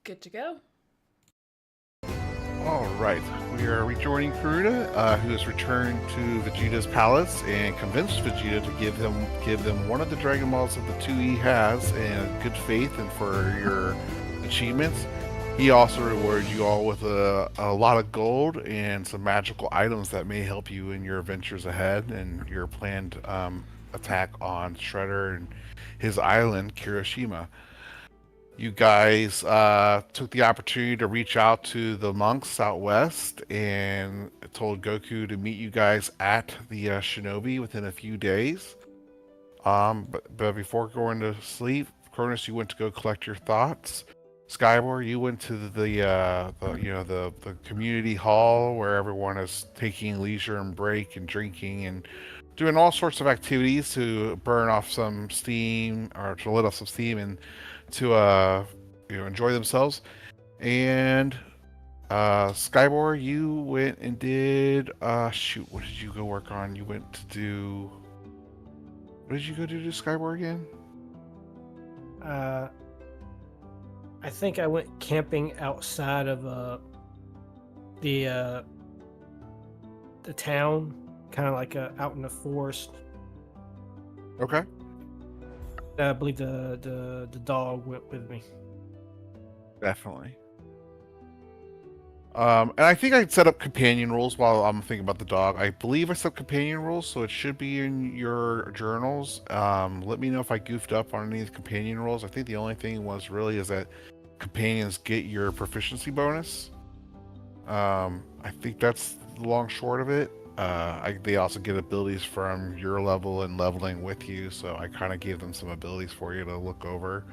Good to go. All right, we are rejoining Karuta, who has returned to Vegeta's palace and convinced Vegeta to give them one of the Dragon Balls of the two he has, in good faith and for your achievements. He also rewarded you all with a lot of gold and some magical items that may help you in your adventures ahead and your planned attack on Shredder and his island, Kirishima. You guys took the opportunity to reach out to the monks out west and told Goku to meet you guys at the Shinobi within a few days. But before going to sleep, Cronus, you went to go collect your thoughts. Skyward, you went to the community hall where everyone is taking leisure and break and drinking and doing all sorts of activities to burn off some steam or to let off some steam and to enjoy themselves. And Skybor, you went and did shoot, what did you go work on? You went to do what did you go do Skybor again? I think I went camping outside of the town, kind of like out in the forest. Okay. I believe the dog went with me. Definitely. And I think I set up companion rules while I'm thinking about the dog. I believe I set up companion rules, so it should be in your journals. Let me know if I goofed up on any of the companion rules. I think the only thing was really is that companions get your proficiency bonus. I think that's the long short of it. They also get abilities from your level and leveling with you, so I kind of gave them some abilities for you to look over,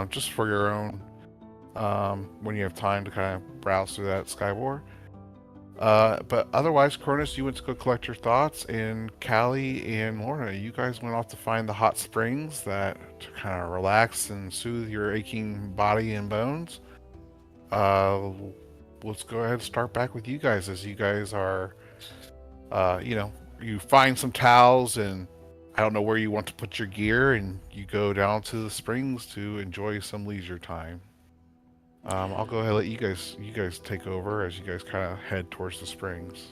just for your own, when you have time to kind of browse through that Skywar. But otherwise, Cronus, you went to go collect your thoughts, and Callie and Lorna, you guys went off to find the hot springs that to kind of relax and soothe your aching body and bones. Let's go ahead and start back with you guys as you guys are. You find some towels and I don't know where you want to put your gear, and you go down to the springs to enjoy some leisure time. I'll go ahead and let you guys take over as you guys kind of head towards the springs.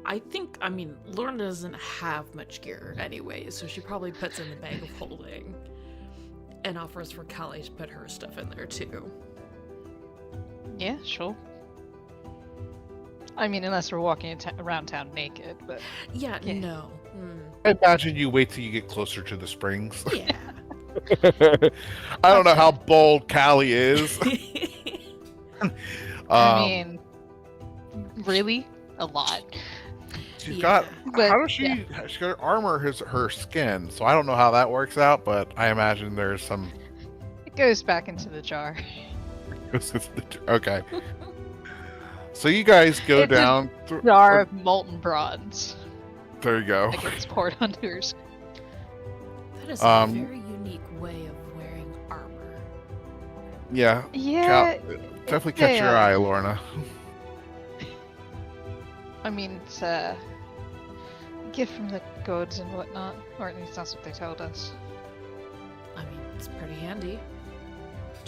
I mean, Lorna doesn't have much gear anyway, so she probably puts in the bag of holding and offers for Callie to put her stuff in there too. Yeah, sure. I mean, unless we're walking around town naked, but... Yeah. No. I imagine you wait till you get closer to the springs. Yeah. I don't know how bold Callie is. I mean, really? A lot. She's Yeah. got... But, how does she... Yeah. She's got armor her skin, so I don't know how that works out, but I imagine there's some... It goes back into the jar. Okay. So you guys go It's down... a jar of molten bronze. There you go. That gets poured onto her skin. That is a very unique way of wearing armor. Yeah. Yeah. Definitely catch your eye, Lorna. I mean, it's a gift from the gods and whatnot. Or at least that's what they told us. I mean, it's pretty handy. I'm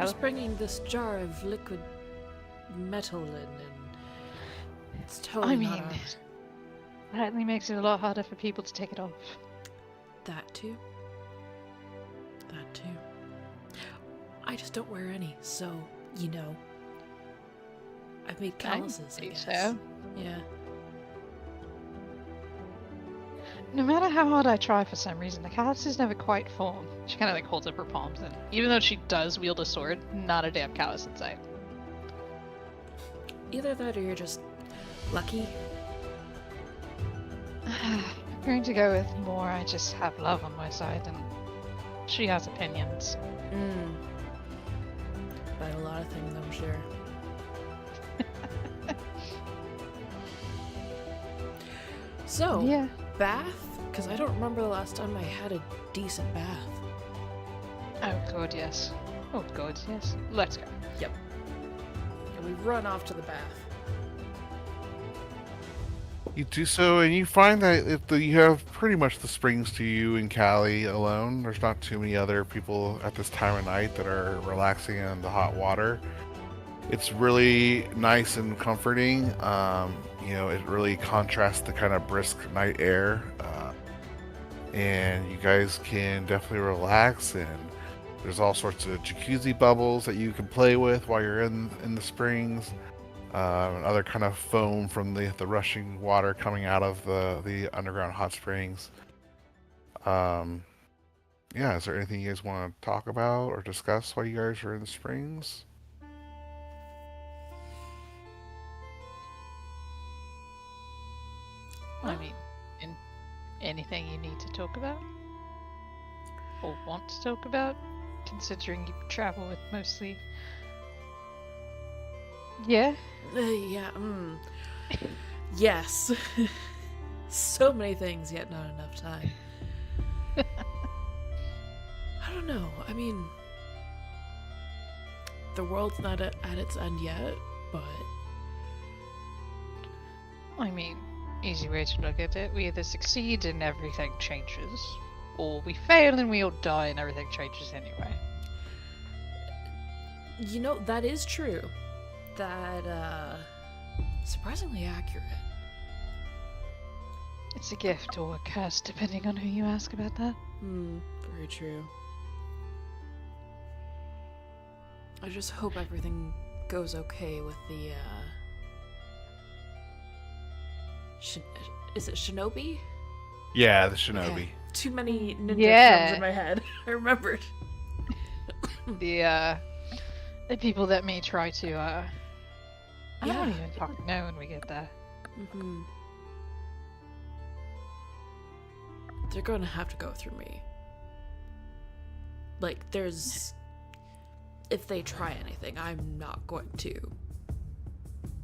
just bringing this jar of liquid metal in, and it's totally I mean, not ours. that only makes it a lot harder for people to take it off. That too. I just don't wear any, so, I've made calluses, I guess. So. Yeah. No matter how hard I try, for some reason, the calluses never quite form. She kind of holds up her palms, and even though she does wield a sword, not a damn callus in sight. Either that or you're just lucky. I'm going to go with more. I just have love on my side, and she has opinions. About a lot of things, I'm sure. So, Yeah. bath? Because I don't remember the last time I had a decent bath. Oh god, yes. Oh god, yes. Let's go. And we run off to the bath. You do so, and you find that you have pretty much the springs to you and Callie alone. There's not too many other people at this time of night that are relaxing in the hot water. It's really nice and comforting. It really contrasts the kind of brisk night air, and you guys can definitely relax. And there's all sorts of jacuzzi bubbles that you can play with while you're in the springs. And other kind of foam from the rushing water coming out of the underground hot springs. Yeah, is there anything you guys want to talk about or discuss while you guys are in the springs? I mean, anything you need to talk about? Or want to talk about? Considering you travel with mostly... Yeah? Yeah, yes. So many things, yet not enough time. I don't know. I mean, the world's not at its end yet, but... I mean, easy way to look at it. We either succeed and everything changes, or we fail and we all die and everything changes anyway. You know, that is true. That, surprisingly accurate. It's a gift or a curse, depending on who you ask about that. Very true. I just hope everything goes okay with the, is it Shinobi? Yeah, the Shinobi. Okay. Too many ninja terms in my head. I remembered. The people that may try to, I don't even fucking know when we get there. They're going to have to go through me. Like, if they try anything, I'm not going to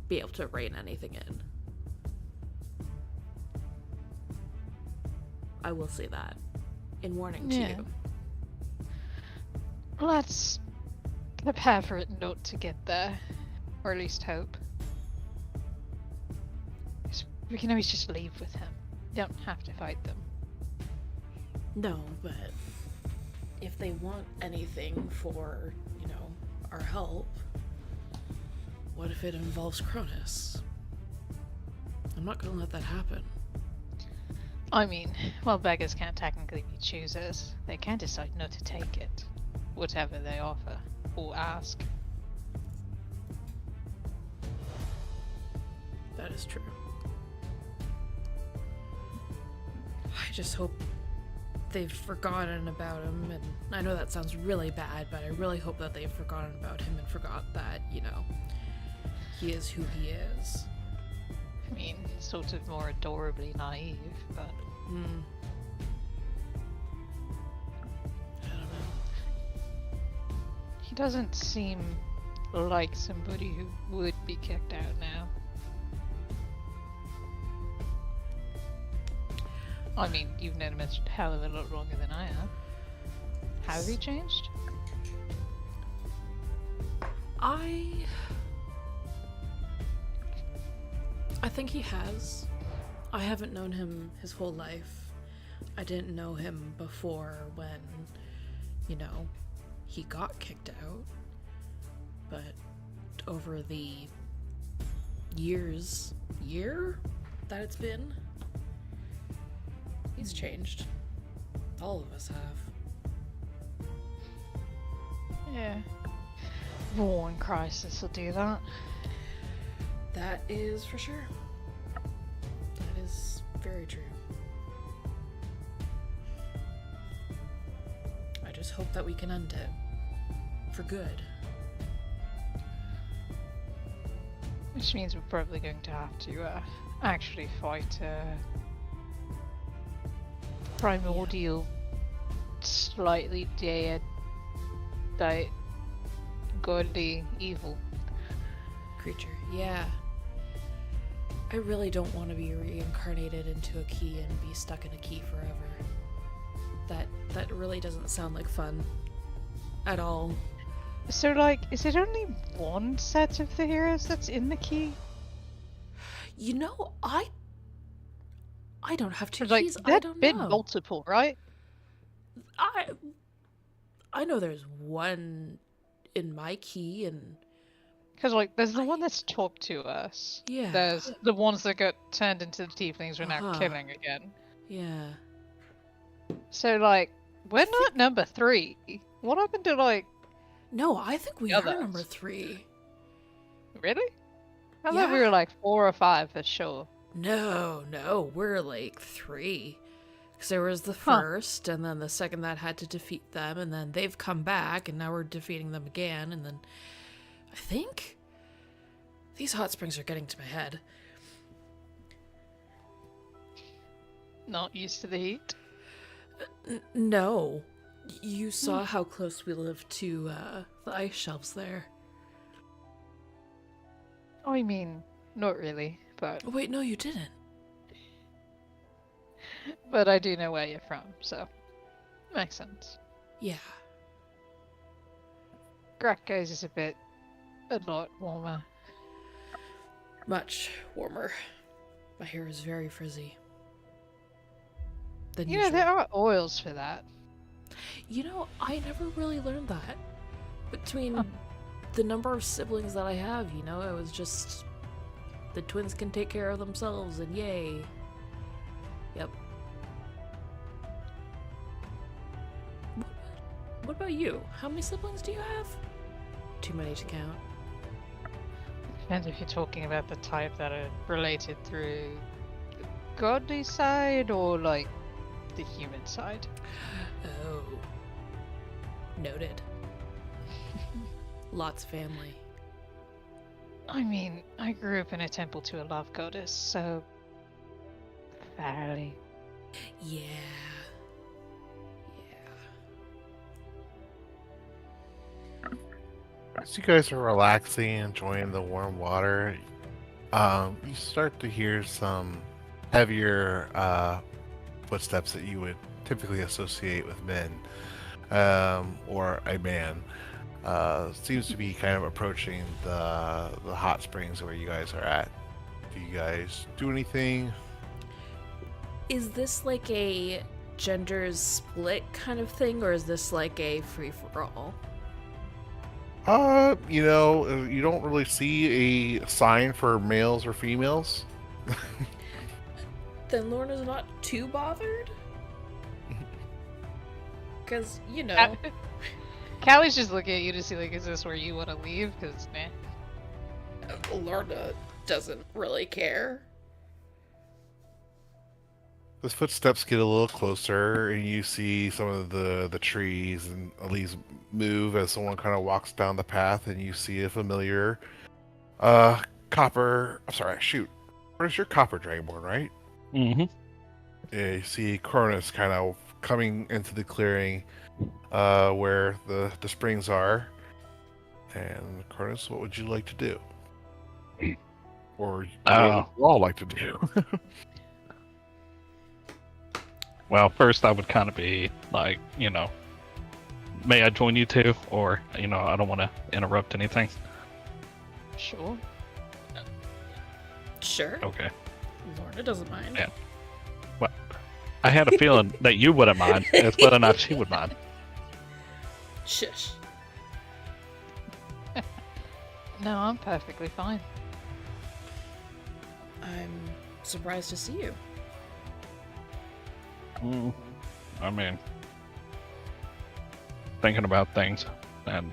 be able to rein anything in. I will say that in warning to you. Let's prepare for it not to get there, or at least hope. We can always just leave with him. You don't have to fight them. No, but if they want anything for, our help, what if it involves Cronus? I'm not gonna let that happen. I mean, well, beggars can't technically be choosers. They can decide not to take it, whatever they offer or ask. That is true. I just hope they've forgotten about him, and I know that sounds really bad, but I really hope that they've forgotten about him and forgot that, he is who he is. I mean, sort of more adorably naive, but... I don't know. He doesn't seem like somebody who would be kicked out now. I mean, you've known him a hell of a lot longer than I have. Have you changed? I think he has. I haven't known him his whole life. I didn't know him before when, he got kicked out. But over the year that it's been, he's changed. All of us have. Yeah. War and crisis will do that. That is for sure. That is very true. I just hope that we can end it. For good. Which means we're probably going to have to actually fight primordial, slightly dead, godly evil Creature. Yeah. I really don't want to be reincarnated into a key and be stuck in a key forever. That really doesn't sound like fun. At all. So, is it only one set of the heroes that's in the key? I I don't have two Like, keys. I there'd don't been know. multiple, right? I know there's one in my key, and Because, like, there's the one that's talked to us. yeah. There's the ones that got turned into the tieflings we're now Uh-huh. killing again. Yeah. So, like, we're think- not number 3. What happened to, like, No, I think we The are others. number 3. really? I thought we Yeah. were, like, 4 or 5 for sure. No, we're like 3. Because there was the Huh. first, and then the second that had to defeat them, and then they've come back, and now we're defeating them again, and then I think these hot springs are getting to my head. Not used to the heat. No. You saw how close we lived to the ice shelves there. I mean, not really, but Oh, wait, no, you didn't. I do know where you're from, so makes sense. Yeah. Grakko's is a lot warmer. Much warmer. My hair is very frizzy. Than You know, usual. there are oils for that. You know, I never really learned that. Between Huh. the number of siblings that I have, you know, it was just the twins can take care of themselves and yay. Yep. What about you? How many siblings do you have? Too many to count. Depends if you're talking about the type that are related through the godly side or like the human side. Oh. Noted. Lots of family. I mean, I grew up in a temple to a love goddess, so fairly. Yeah. Yeah. As you guys are relaxing, enjoying the warm water, you start to hear some heavier footsteps that you would typically associate with men, or a man. Seems to be kind of approaching the hot springs where you guys are at. Do you guys do anything? Is this like a gender split kind of thing, or is this like a free for all? You don't really see a sign for males or females. Then Lorna's not too bothered? Because, you know. Callie's just looking at you to see, like, is this where you want to leave? Because, man. Lorna doesn't really care. The footsteps get a little closer, and you see some of the trees and leaves move as someone kind of walks down the path, and you see a familiar copper. I'm sorry, shoot. What is your copper dragonborn, right? Mm-hmm. Yeah, you see Cronus kind of coming into the clearing where the springs are. And Cronus, what would you like to do? Or what would you all like to do? Well, first I would kind of be like, may I join you too? Or, I don't want to interrupt anything. Sure. Sure. Okay. Lorna doesn't mind. Yeah. Well, I had a feeling that you wouldn't mind. It's whether or not she would mind. Shush. No, I'm perfectly fine. I'm surprised to see you. I mean, thinking about things, and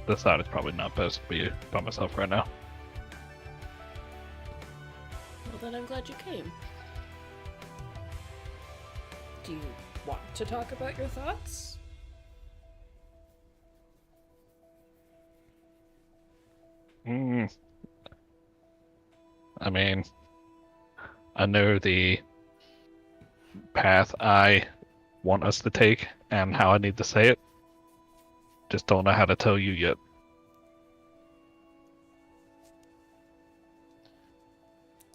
decided it's probably not best to be by myself right now. Well, then I'm glad you came. Do you want to talk about your thoughts? I mean, I know the path I want us to take and how I need to say it. Just don't know how to tell you yet.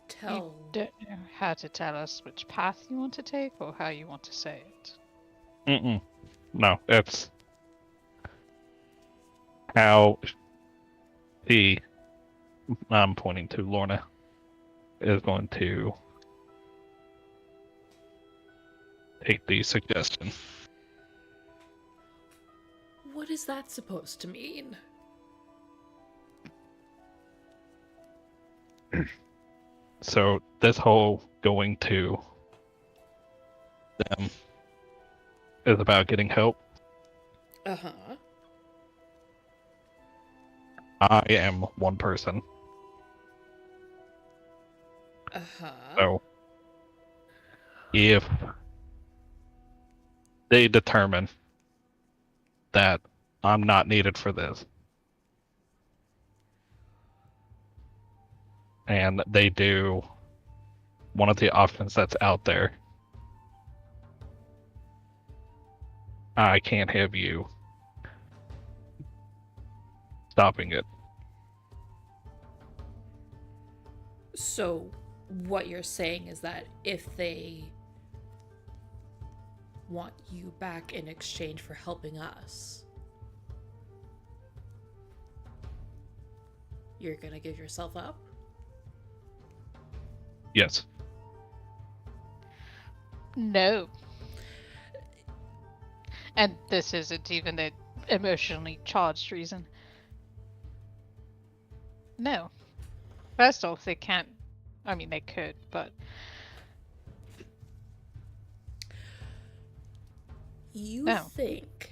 Tell. You don't know how to tell us which path you want to take or how you want to say it. No, it's how I'm pointing to Lorna. is going to take the suggestion. What is that supposed to mean? So this whole going to them is about getting help. Uh-huh. I am one person. Uh-huh. So if they determine that I'm not needed for this, and they do one of the options that's out there, I can't have you stopping it. So, what you're saying is that if they want you back in exchange for helping us, you're gonna give yourself up? Yes. No. And this isn't even an emotionally charged reason. No. First off, they can't. I mean, they could, but. You No. think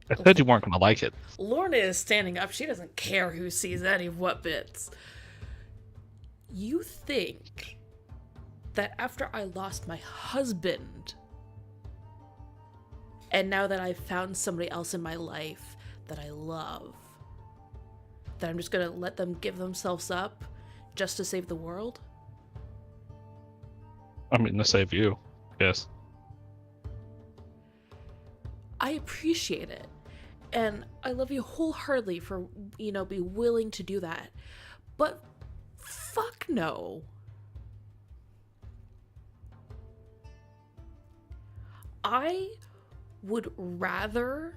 I said you weren't going to like it. Lorna is standing up. She doesn't care who sees any of what bits. You think that after I lost my husband, and now that I've found somebody else in my life that I love, that I'm just gonna let them give themselves up just to save the world? I mean, to save you. Yes. I appreciate it. And I love you wholeheartedly for, be willing to do that. But fuck no. I would rather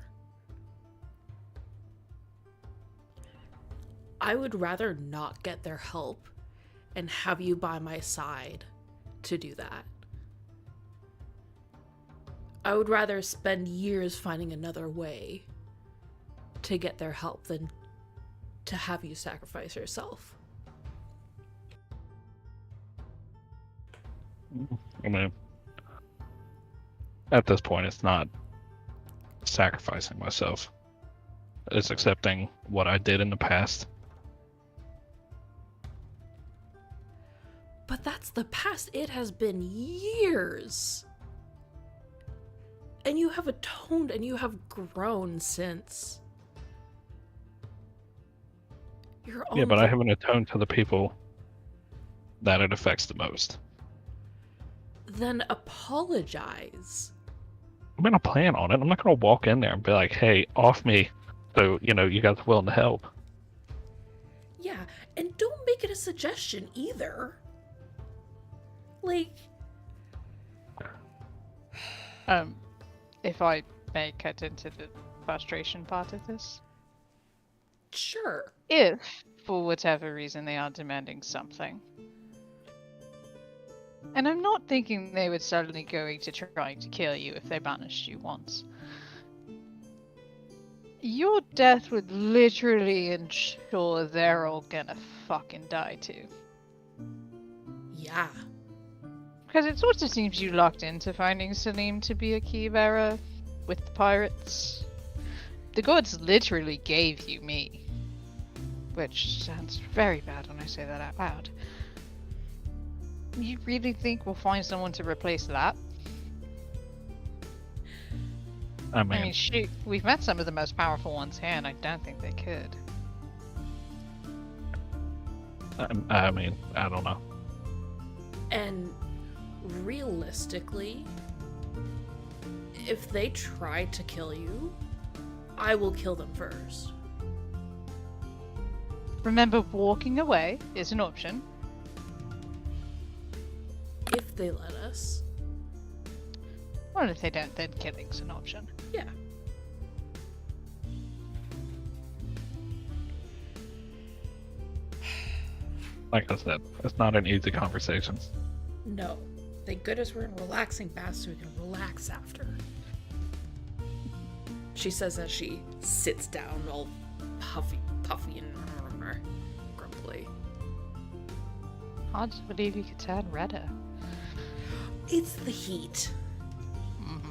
not get their help and have you by my side to do that. I would rather spend years finding another way to get their help than to have you sacrifice yourself. I mean, at this point, it's not sacrificing myself. It's accepting what I did in the past. But that's the past. It has been years. And you have atoned and you have grown since. Yeah, but I haven't atoned to the people that it affects the most. Then apologize. I'm gonna plan on it. I'm not gonna walk in there and be like, "Hey, off me," so you guys are willing to help. Yeah, and don't make it a suggestion either. Like, If I may cut into the frustration part of this. sure. If, for whatever reason, they are demanding something. And I'm not thinking they would suddenly going to try to kill you if they banished you once. Your death would literally ensure they're all gonna fucking die too. Yeah. Because it sort of seems you locked into finding Salim to be a key bearer with the pirates. The gods literally gave you me. Which sounds very bad when I say that out loud. You really think we'll find someone to replace that? I I mean, mean, shoot, we've met some of the most powerful ones here, and I don't think they could. I mean, I don't know. And realistically, if they try to kill you, I will kill them first. Remember, walking away is an option. If they let us. Well, if they don't, then killing's an option. Yeah. Like I said, it's not an easy conversation. No. Thank goodness we're in relaxing bath so we can relax after. She says as she sits down all puffy and grumbly. Hard to believe you could turn redder. It's the heat. Mm-hmm.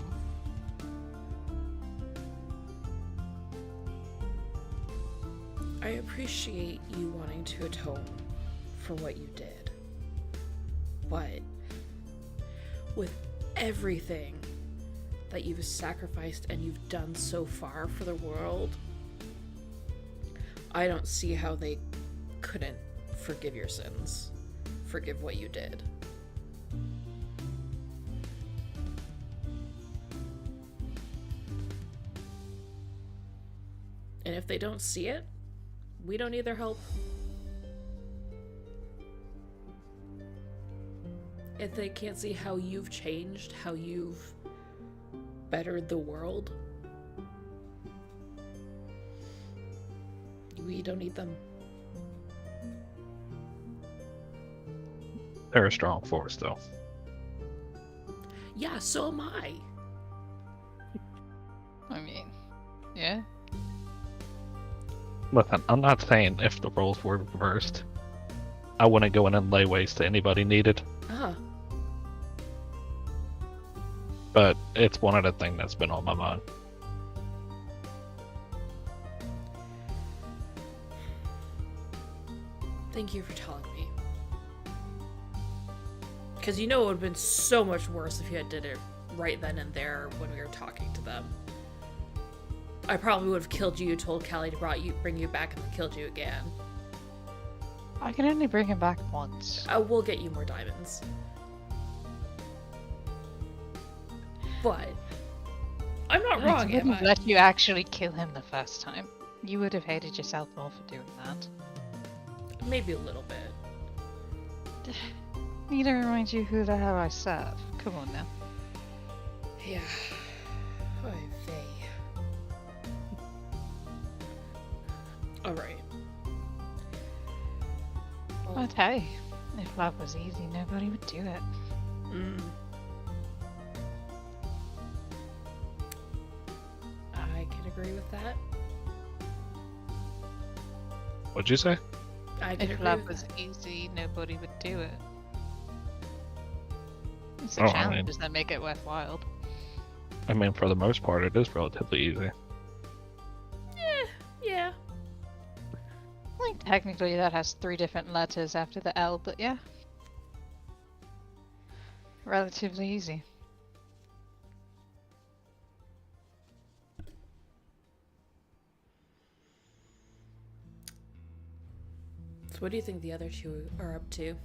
I appreciate you wanting to atone for what you did. But with everything that you've sacrificed and you've done so far for the world, I don't see how they couldn't forgive your sins. Forgive what you did. And if they don't see it, we don't need their help. If they can't see how you've changed, how you've bettered the world, we don't need them. They're a strong force, though. Yeah, so am I. I mean, yeah. Listen, I'm not saying if the roles were reversed, I wouldn't go in and lay waste to anybody needed. Ah, But it's one of the things that's been on my mind. thank you for telling me. Because you know it would have been so much worse if you had did it right then and there when we were talking to them. I probably would have killed you, told Callie to bring you back, and then killed you again. I can only bring him back once. I will get you more diamonds. But I'm not wrong, I am wouldn't I? let you actually kill him the first time. You would have hated yourself more for doing that. Maybe a little bit. Need to remind you who the hell I serve. Come on now. Yeah. Oy vey. Alright. But hey, if love was easy, nobody would do it. Mm. I can agree with that. What'd you say? I can If agree love with was that. easy, nobody would do it. It's Oh, the I mean- challenges that make it worthwhile. I mean, for the most part, it is relatively easy. Yeah. I think technically that has 3 different letters after the L, but yeah. Relatively easy. So what do you think the other two are up to?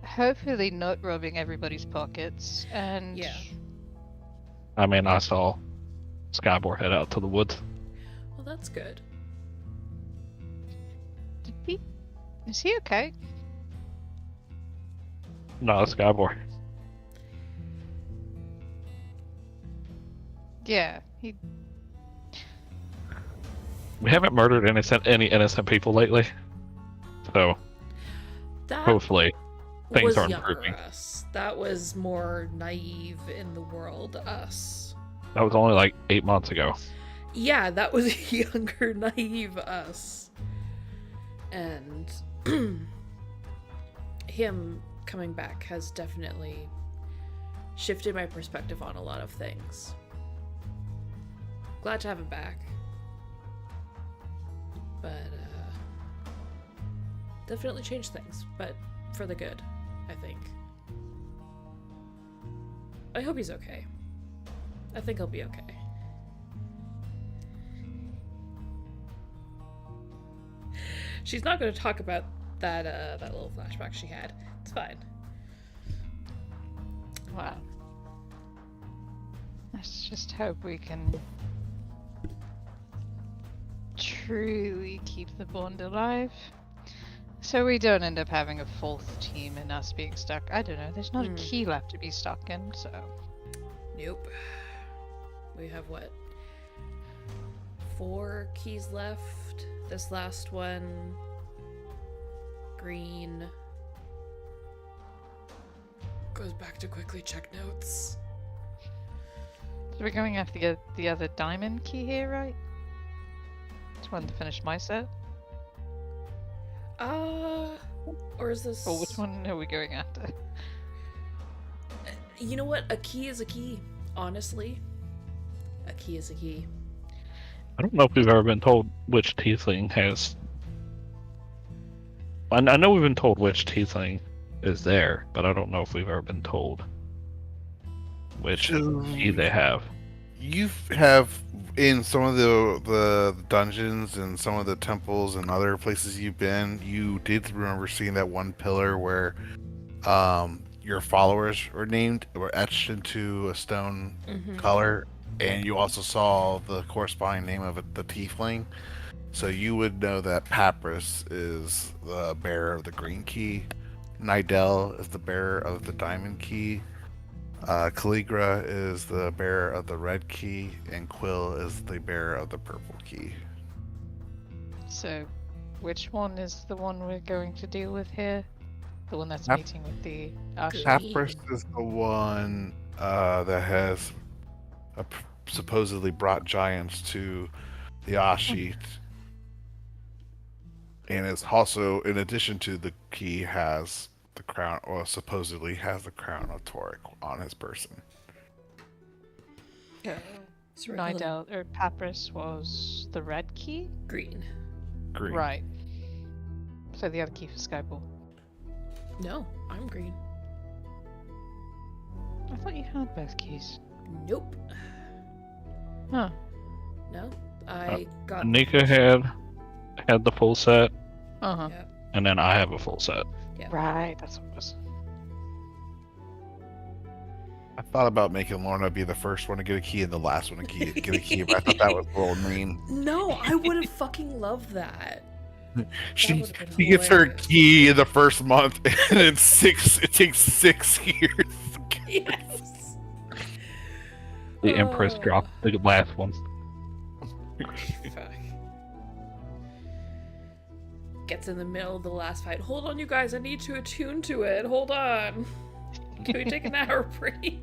Hopefully not robbing everybody's pockets, and Yeah. I mean, I saw Skyboard head out to the woods. Well, that's good. Is he okay? No, Skyboard. Yeah, he. We haven't murdered any innocent people lately, so That hopefully things was are younger improving. us. That was more naive in the world us. That was only like 8 months ago. Yeah, that was younger, naive us. And him coming back has definitely shifted my perspective on a lot of things. Glad to have him back. But, definitely changed things, but for the good, I think. I hope he's okay. I think he'll be okay. She's not going to talk about that little flashback she had. It's fine. Wow. Let's just hope we can truly keep the bond alive. So we don't end up having a 4th team and us being stuck. I don't know, there's not a key left to be stuck in, so. Nope. We have what? 4 keys left. This last one, green. Goes back to quickly check notes. So we're going after the other diamond key here, right? It's one to finish my set. Or is this? Or which one are we going after? You know what? A key is a key. Honestly, a key is a key. I don't know if we've ever been told which tiefling has. I know we've been told which tiefling is there, but I don't know if we've ever been told which key they have. You have in some of the dungeons and some of the temples and other places you've been. You did remember seeing that one pillar where your followers were etched into a stone color, and you also saw the corresponding name of it, the tiefling. So you would know that Papyrus is the bearer of the green key, Nidell is the bearer of the diamond key, Calligra is the bearer of the red key, and Quill is the bearer of the purple key. So, which one is the one we're going to deal with here? The one that's meeting with the Ashi? Papyrus is the one that has supposedly brought giants to the Ashi. And it's also, in addition to the key, has the crown, or supposedly has the crown of Toric on his person. Nidell or Papyrus was the red key? Green. Right. So the other key for Skyball. No, I'm green. I thought you had both keys. Nope. Huh. No, I got. Nika had the full set, Uh-huh. Yep. and then I have a full set. Yeah. Right, that's what it was. I thought about making Lorna be the first one to get a key and the last one to get a key, but I thought that was a little mean. No, I would have fucking loved that. She would've been gets her hilarious. key in the first month, and it takes 6 years. Yes. The Empress dropped the last one. Fuck. Gets in the middle of the last fight. Hold on, you guys. I need to attune to it. Hold on. Can we take an hour break?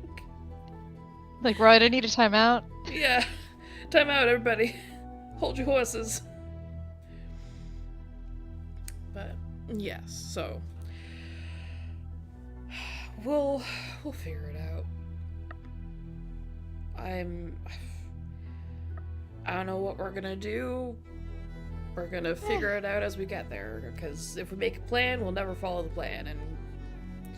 Like, right, I need a timeout. Yeah. Time out, everybody. Hold your horses. But yes, so we'll figure it out. I don't know what we're gonna do. We're gonna figure it out as we get there, because if we make a plan, we'll never follow the plan, and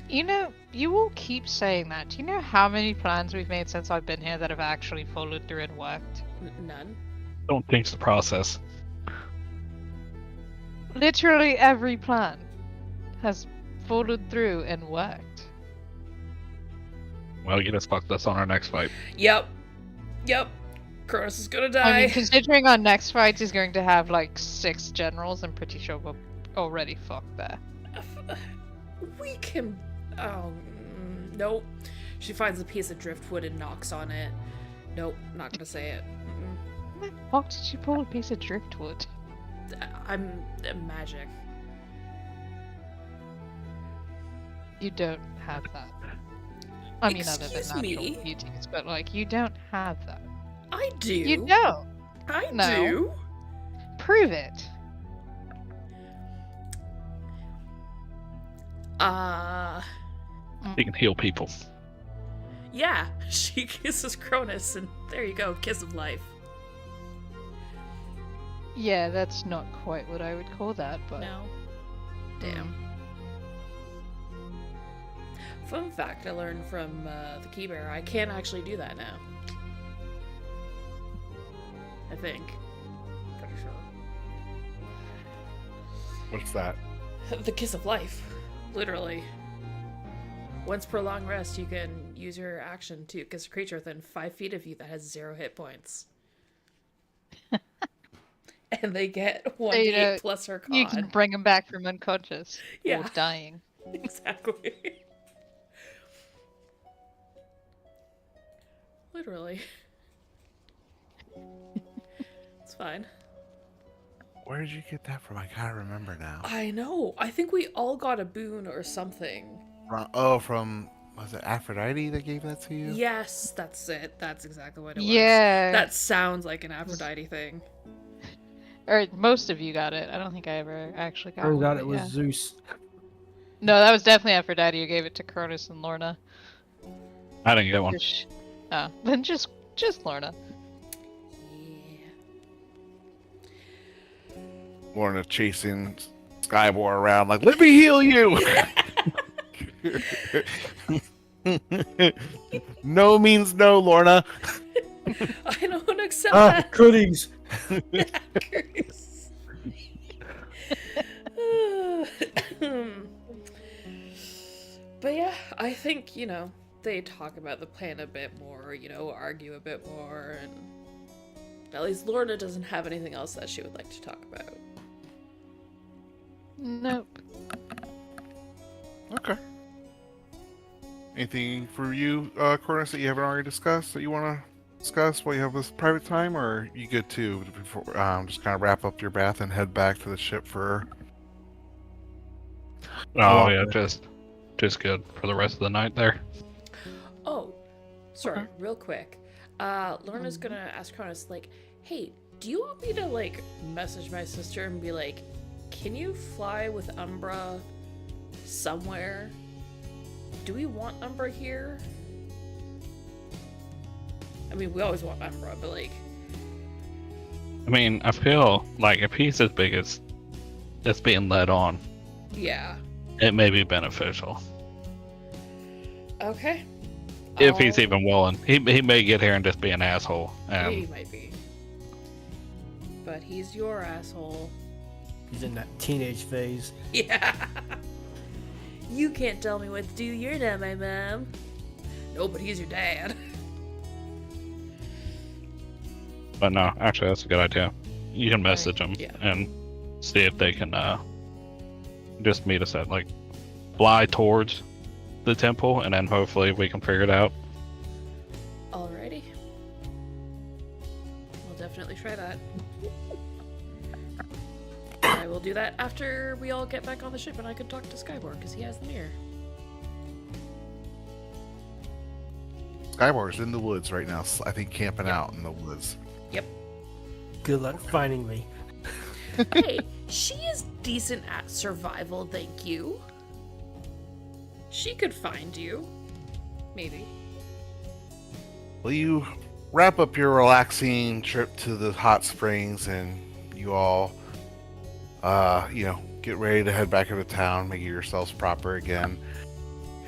You know, you all keep saying that. Do you know how many plans we've made since I've been here that have actually followed through and worked? none. Don't jinx the process. Literally every plan has followed through and worked. Well, you just fucked us on our next fight. Yep. Cronus is gonna die. I mean, considering our next fight is going to have like 6 generals, I'm pretty sure we're already fucked there. We can. Oh, nope. She finds a piece of driftwood and knocks on it. Nope, not gonna say it. Where the fuck did you pull a piece of driftwood? I'm magic. You don't have that. I mean, other than Excuse natural me? beauties, but like, you don't have that. I do. You don't. I No. do. Prove it. You can heal people. Yeah. She kisses Cronus, and there you go, kiss of life. Yeah, that's not quite what I would call that, but No. Damn. Fun fact I learned from the key bearer: I can actually do that now. I think. Pretty sure. What's that? The kiss of life. Literally. Once per long rest, you can use your action to kiss a creature within 5 feet of you that has 0 hit points. And they get 1d8 plus her con. you can bring them back from unconscious Yeah. or dying. Exactly. Literally. It's It's fine. Where did you get that from? I can't remember now. I know. I think we all got a boon or something. From was it Aphrodite that gave that to you? Yes, that's it. That's exactly what it was. Yeah. That sounds like an Aphrodite thing. Or most of you got it. I don't think I ever actually got Turns one. out but it was yeah. Zeus. No, that was definitely Aphrodite who gave it to Cronus and Lorna. I didn't get one. Oh, then just Lorna. Yeah. Lorna chasing Skybor around like, let me heal you! No means no, Lorna. I don't accept that. Goodies! Curse. But yeah, I think, they talk about the plan a bit more, argue a bit more, and at least Lorna doesn't have anything else that she would like to talk about. Nope. Okay. Anything for you, Cornus, that you haven't already discussed that you want to discuss while you have this private time, or are you good too? Before just kind of wrap up your bath and head back to the ship for. Oh yeah, just good for the rest of the night there. Oh, sorry, real quick. Lorna's gonna ask Cronus, like, hey, do you want me to, like, message my sister and be like, can you fly with Umbra somewhere? Do we want Umbra here? I mean, we always want Umbra, but, like... I mean, I feel like if he's as big as it's being led on, Yeah. it may be beneficial. Okay. If he's even willing. He may get here and just be an asshole. He might be. But he's your asshole. He's in that teenage phase. Yeah. You can't tell me what to do. You're not my mom. No, but he's your dad. But no, actually, that's a good idea. You can message them Yeah. and see if they can just meet us at, like, fly towards the temple, and then hopefully we can figure it out. Alrighty. We'll definitely try that. I will do that after we all get back on the ship and I can talk to Skybor, because he has the mirror. Skybor's in the woods right now, I think camping out in the woods. Yep. Good luck finding me. Hey, she is decent at survival, thank you. She could find you. Maybe. Well, you wrap up your relaxing trip to the hot springs, and you all, get ready to head back into town, making yourselves proper again.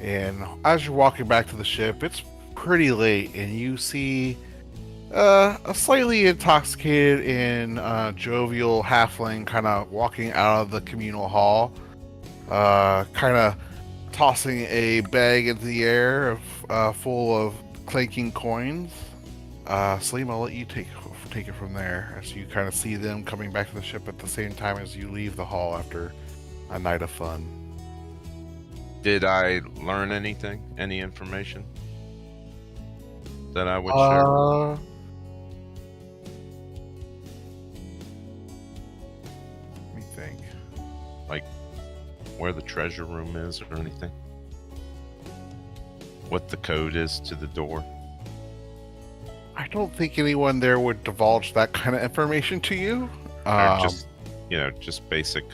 And as you're walking back to the ship, it's pretty late, and you see a slightly intoxicated and jovial halfling kind of walking out of the communal hall, kind of tossing a bag into the air full of clanking coins. Saleem, I'll let you take it from there, as you kind of see them coming back to the ship at the same time as you leave the hall after a night of fun. Did I learn anything? Any information that I would share? Let me think. Like where the treasure room is or anything? What the code is to the door? I don't think anyone there would divulge that kind of information to you. Or just basic,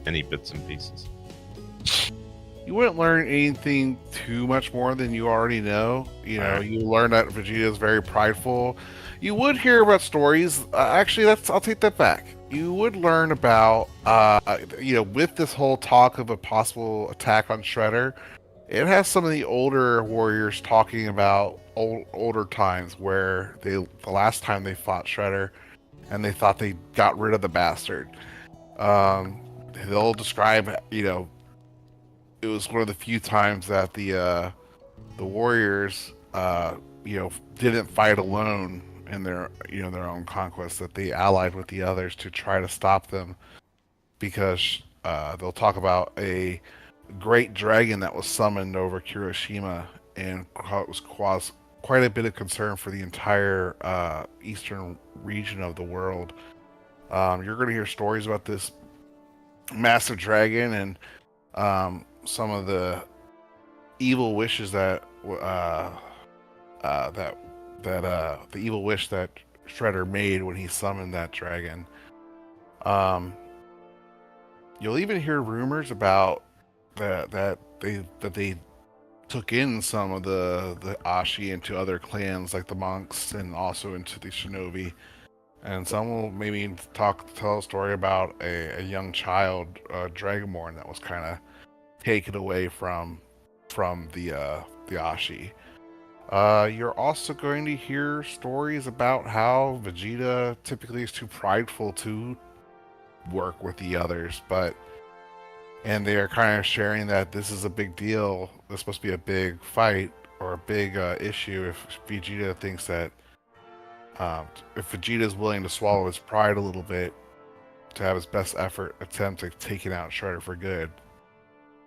any bits and pieces. You wouldn't learn anything too much more than you already know. You learn that Vegeta is very prideful. You would hear about stories. Actually, I'll take that back. You would learn about, with this whole talk of a possible attack on Shredder, it has some of the older warriors talking about older times where the last time they fought Shredder, and they thought they got rid of the bastard. They'll describe, it was one of the few times that the warriors, didn't fight alone in their own conquest, that they allied with the others to try to stop them, because they'll talk about a great dragon that was summoned over Kuroshima and quite a bit of concern for the entire eastern region of the world. You're going to hear stories about this massive dragon and some of the evil wishes that the evil wish that Shredder made when he summoned that dragon. You'll even hear rumors about that they took in some of the Ashi into other clans like the monks and also into the shinobi. And some will maybe tell a story about a young child, Dragonborn, that was kind of taken away from the Ashi. You're also going to hear stories about how Vegeta typically is too prideful to work with the others, and they are kind of sharing that this is a big deal. This supposed to be a big fight or a big issue if Vegeta thinks that if Vegeta is willing to swallow his pride a little bit to have his best effort attempt at taking out Shredder for good.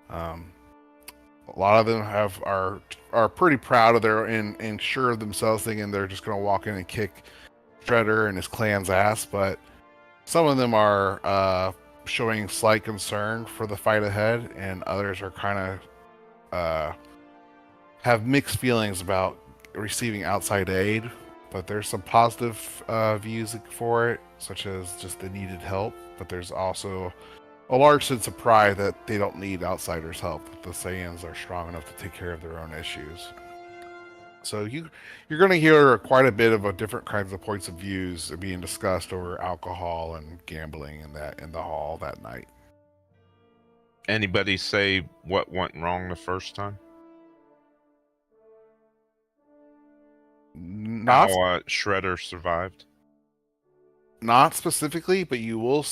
A lot of them are pretty proud of their and sure of themselves, thinking they're just going to walk in and kick Shredder and his clan's ass. But some of them are showing slight concern for the fight ahead, and others are kind of have mixed feelings about receiving outside aid. But there's some positive views for it, such as just the needed help. But there's also a large sense of pride that they don't need outsiders' help. The Saiyans are strong enough to take care of their own issues. So you're going to hear quite a bit of different kinds of points of views being discussed over alcohol and gambling in the hall that night. Anybody say what went wrong the first time? Not How Shredder survived? not specifically, but you will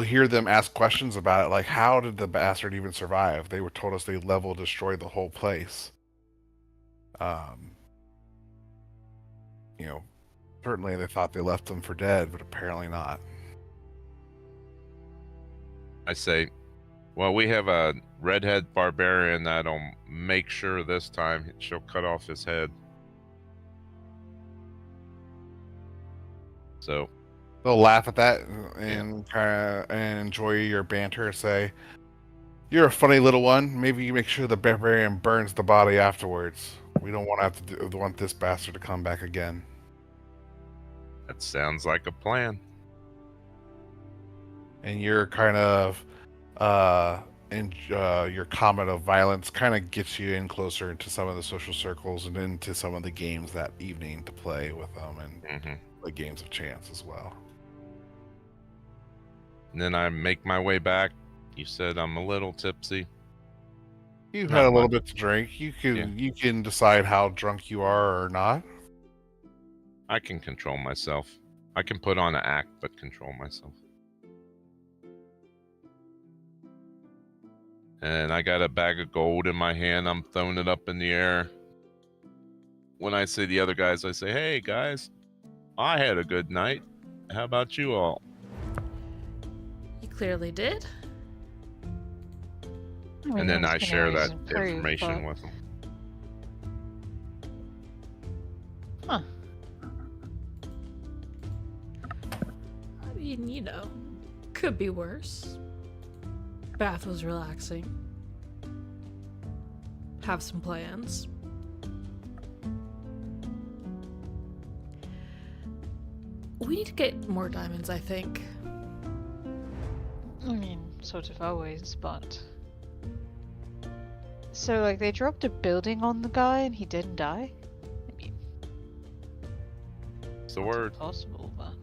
hear them ask questions about it, like how did the bastard even survive? They were told us they level destroyed the whole place. Certainly they thought they left them for dead, but apparently not. I say, well, we have a redhead barbarian that'll make sure this time she'll cut off his head. So They'll laugh at that and kind of enjoy your banter and say, "You're a funny little one. Maybe you make sure the barbarian burns the body afterwards. We don't want to have to want this bastard to come back again." that sounds like a plan. And your kind of your comment of violence kind of gets you in closer into some of the social circles and into some of the games that evening to play with them, and the games of chance as well. And then I make my way back. You said I'm a little tipsy. You've Not had a little much. bit to drink. You can decide how drunk you are or not. I can control myself. I can put on an act, but control myself. And I got a bag of gold in my hand. I'm throwing it up in the air. When I see the other guys, I say, "Hey, guys, I had a good night. How about you all?" You clearly did. I mean, And then those I can share always that improve, information but- with them. Huh. I mean, could be worse. Bath was relaxing. Have some plans. We need to get more diamonds, I think. I mean, sort of always, but... So, like, they dropped a building on the guy and he didn't die? I mean... It's the that's word. possible, but...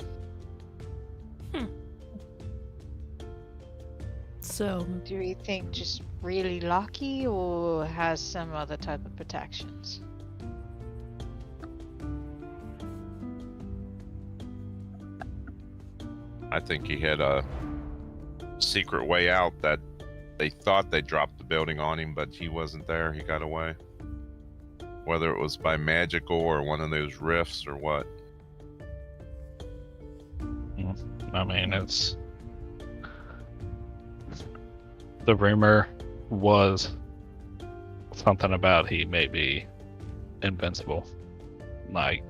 So, Do we think just really lucky or has some other type of protections? I think he had a secret way out that they thought they dropped the building on him, but he wasn't there. He got away. Whether it was by magical or one of those rifts or what. I mean, it's the rumor was something about he maybe invincible. Like,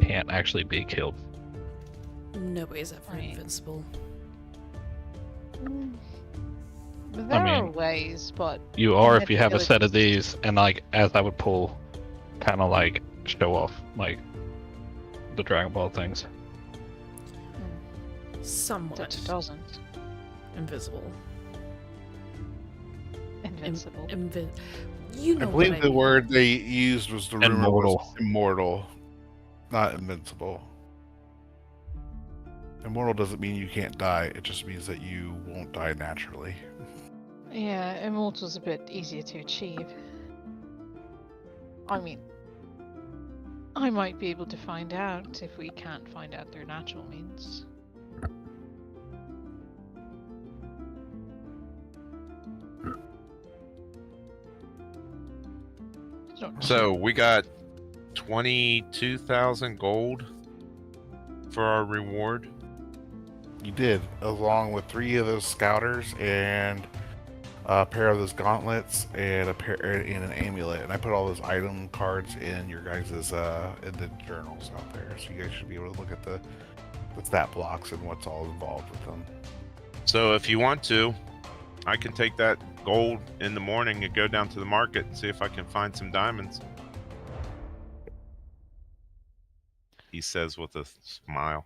can't actually be killed. Nobody's ever Right. invincible. There are mean, ways, but You are if you have a Invincibility. set of these, and like as I would pull, kind of like show off like the Dragon Ball things. Somewhat that doesn't. invisible. Invincible. You I know what believe I the mean. word they used was the rumor Immortal. was immortal, not invincible. Immortal doesn't mean you can't die. It just means that you won't die naturally. Yeah, immortal's a bit easier to achieve. I mean, I might be able to find out if we can't find out their natural means. So we got 22,000 gold for our reward. You did, along with 3 of those scouters and a pair of those gauntlets and an amulet. And I put all those item cards in your guys' in the journals out there, so you guys should be able to look at the stat blocks and what's all involved with them. So if you want to, I can take that gold in the morning and go down to the market and see if I can find some diamonds. He says with a smile.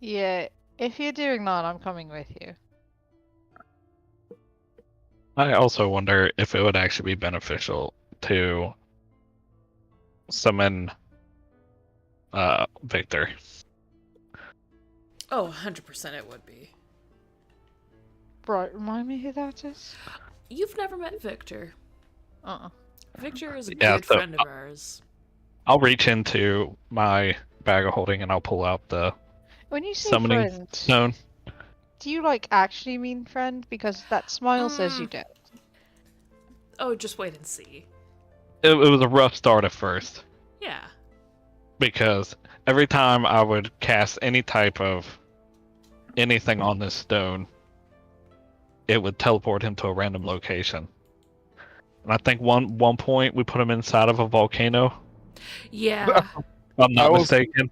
Yeah, if you're doing that, I'm coming with you. I also wonder if it would actually be beneficial to summon Victor. Oh, 100% it would be. Right, remind me who that is? You've never met Victor. Victor is a Yeah, good so- friend of ours. I'll reach into my bag of holding and I'll pull out the When you say summoning friend, stone. do you like actually mean friend? Because that smile says you don't. Oh, just wait and see. It was a rough start at first Yeah. because every time I would cast any type of anything on this stone, it would teleport him to a random location. And I think one point we put him inside of a volcano. Yeah. If I'm not I was- mistaken.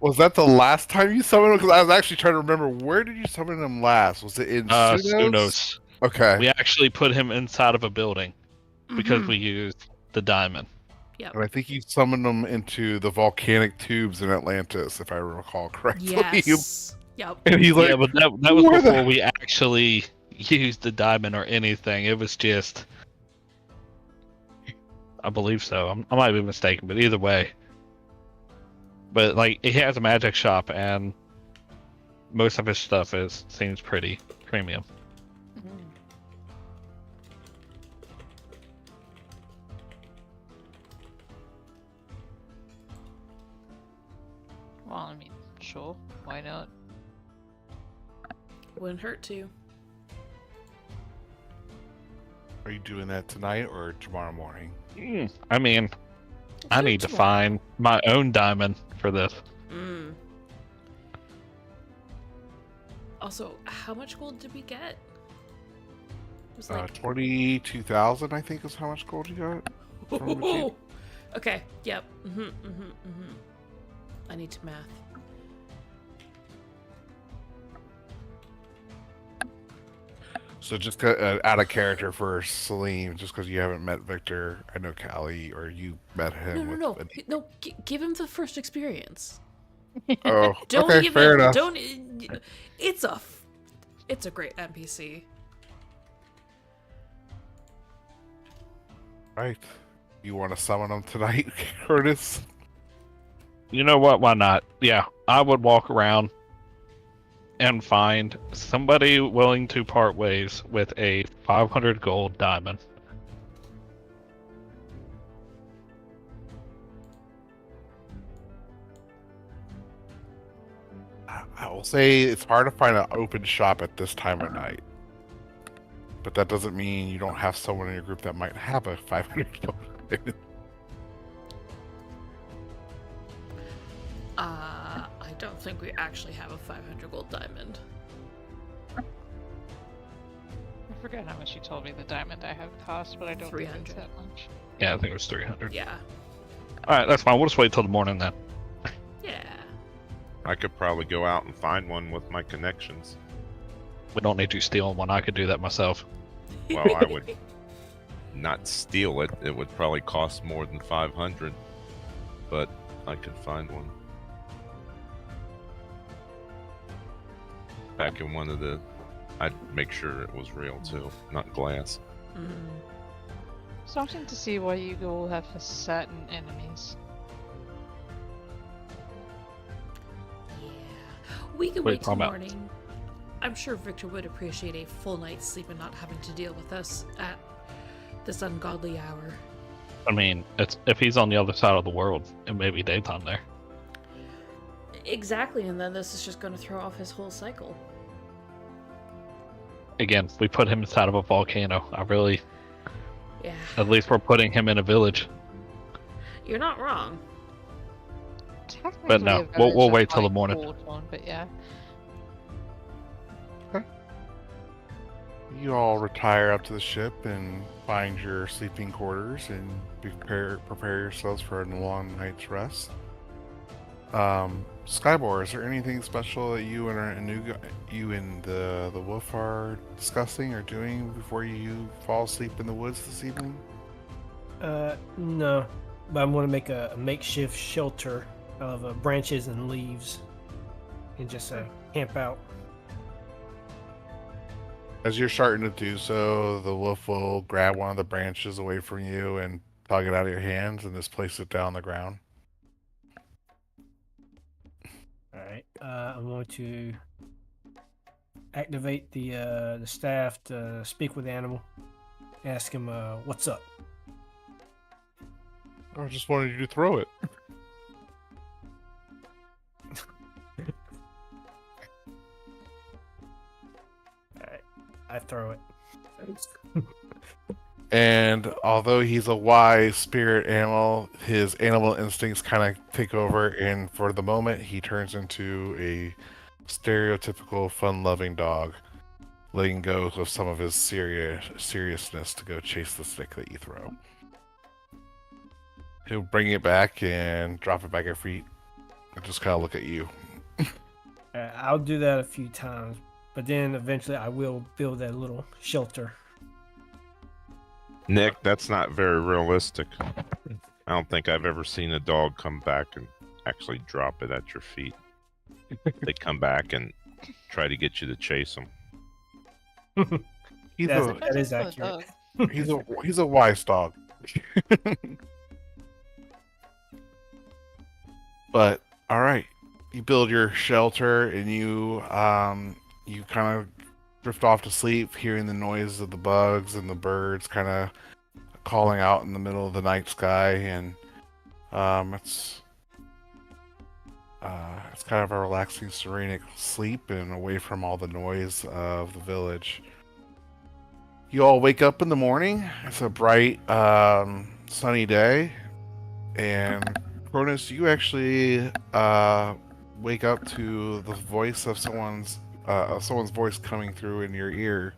Was that the last time you summoned him? Because I was actually trying to remember, where did you summon him last? Was it in Sunos? Sunos. Okay. We actually put him inside of a building because Mhm. we used the diamond. And I think you summoned him into the volcanic tubes in Atlantis, if I recall correctly. Yes. Yep. And he's like, Yeah, but that was "Where the-" before we actually used the diamond or anything. It was just, I believe so. I might be mistaken, but either way. But like, he has a magic shop, and most of his stuff seems pretty premium. Well, I mean, sure, why not? Wouldn't hurt to. Are you doing that tonight or tomorrow morning? I mean, I need to find my own diamond for this. Mm. Also, how much gold did we get? It was like 22,000, I think, is how much gold you got. from the keep. Okay. Yep. I need to math. So just out of character for Salim, just because you haven't met Victor. I know Callie, or you met him. No. No, give him the first experience. Oh, Don't okay, give fair him. enough. Don't. It's a great NPC. Right. You want to summon him tonight, Curtis? You know what? Why not? Yeah, I would walk around and find somebody willing to part ways with a 500 gold diamond. I will say it's hard to find an open shop at this time of night. But that doesn't mean you don't have someone in your group that might have a 500 gold diamond. I don't think we actually have a 500 gold diamond. I forget how much you told me the diamond I have cost, but I don't think 300. it's that much. Yeah, I think it was 300. Yeah. Alright, that's fine. We'll just wait till the morning then. Yeah. I could probably go out and find one with my connections. We don't need you stealing one. I could do that myself. Well, I would not steal it. It would probably cost more than 500, but I could find one. Back in one of the, I'd make sure it was real too, not glass. Mm. Starting to see why you all have certain enemies. Yeah. We can Wait, wait till time out. morning. I'm sure Victor would appreciate a full night's sleep and not having to deal with us at this ungodly hour. I mean, if he's on the other side of the world, it may be daytime there. Exactly, and then this is just going to throw off his whole cycle. Again, we put him inside of a volcano. Yeah. At least we're putting him in a village. You're not wrong. But no, Technically a we'll village wait of, till the like, morning. Hawthorne, but yeah. You all retire up to the ship and find your sleeping quarters and prepare yourselves for a long night's rest. Skybor, is there anything special that you and the wolf are discussing or doing before you fall asleep in the woods this evening? No. But I'm going to make a makeshift shelter out of branches and leaves and just camp out. As you're starting to do so, the wolf will grab one of the branches away from you and tug it out of your hands and just place it down on the ground. Alright. I'm going to activate the staff to speak with the animal. Ask him what's up. I just wanted you to throw it. I throw it. And although he's a wise spirit animal, his animal instincts kind of take over, and for the moment, he turns into a stereotypical fun-loving dog, letting go of some of his seriousness to go chase the stick that you throw. He'll bring it back and drop it back at your feet and just kind of look at you. I'll do that a few times, but then eventually I will build that little shelter. Nick, that's not very realistic. I don't think I've ever seen a dog come back and actually drop it at your feet. They come back and try to get you to chase them. That is That's accurate. He's a wise dog. But all right, you build your shelter and you kind of drift off to sleep, hearing the noise of the bugs and the birds kind of calling out in the middle of the night sky, and it's kind of a relaxing, serene sleep and away from all the noise of the village. You all wake up in the morning. It's a bright, sunny day, and Cronus, you actually wake up to the voice of someone's voice coming through in your ear.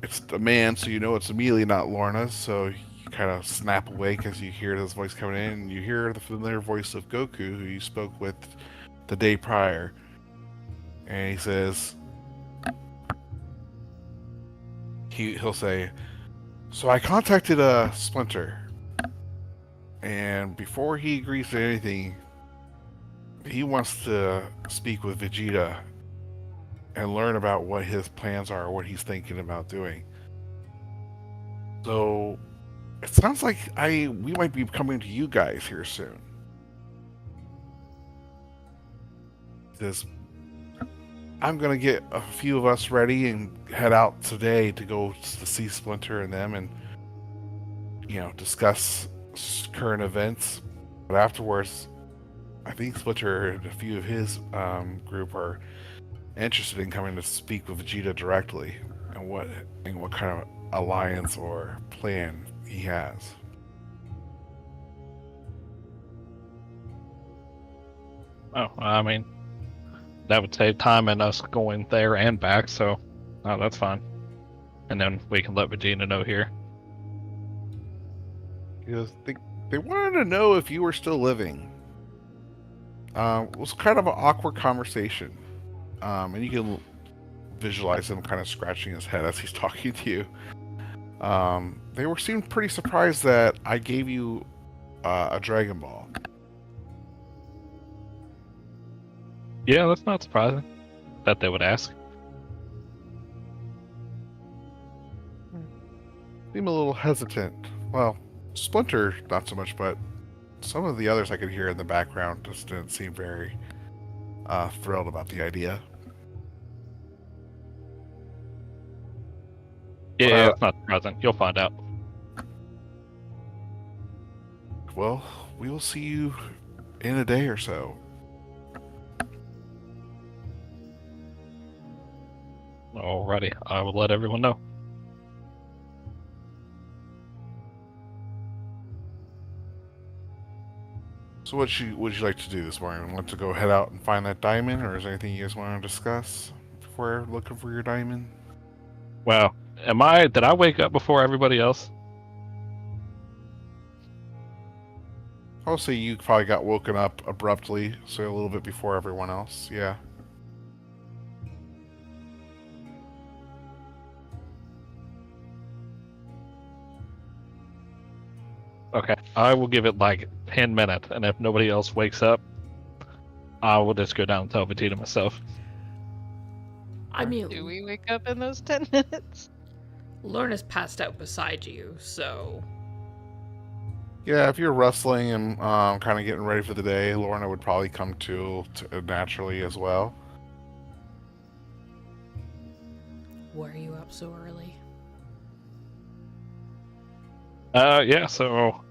It's a man, so you know it's immediately not Lorna's, so you kind of snap awake as you hear this voice coming in, and you hear the familiar voice of Goku, who you spoke with the day prior. And he says, he'll say, "So I contacted Splinter, and before he agrees to anything, he wants to speak with Vegeta and learn about what his plans are, what he's thinking about doing. So it sounds like we might be coming to you guys here soon." Says, "I'm gonna get a few of us ready and head out today to go to see Splinter and them, and discuss current events. But afterwards, I think Splinter and a few of his group are interested in coming to speak with Vegeta directly, and what kind of alliance or plan he has." Oh, I mean, that would save time and us going there and back, so that's fine. And then we can let Vegeta know here. He goes, they wanted to know if you were still living. It was kind of an awkward conversation. And you can visualize him kind of scratching his head as he's talking to you. They seemed pretty surprised that I gave you a Dragon Ball. Yeah, that's not surprising that they would ask. Seemed a little hesitant. Well, Splinter, not so much, but some of the others I could hear in the background just didn't seem very thrilled about the idea. Yeah, that's not surprising. You'll find out. Well, we will see you in a day or so. Alrighty, I will let everyone know. So what would you like to do this morning? Want to go head out and find that diamond, or is there anything you guys want to discuss before looking for your diamond? Well, did I wake up before everybody else? I'll say you probably got woken up abruptly, so a little bit before everyone else, yeah. Okay, I will give it like 10 minutes, and if nobody else wakes up, I will just go down and tell Vegeta myself. I mean, Do we wake up in those 10 minutes? Lorna's passed out beside you, so Yeah, if you're rustling and kind of getting ready for the day, Lorna would probably come to naturally as well. why are you up so early? Yeah, so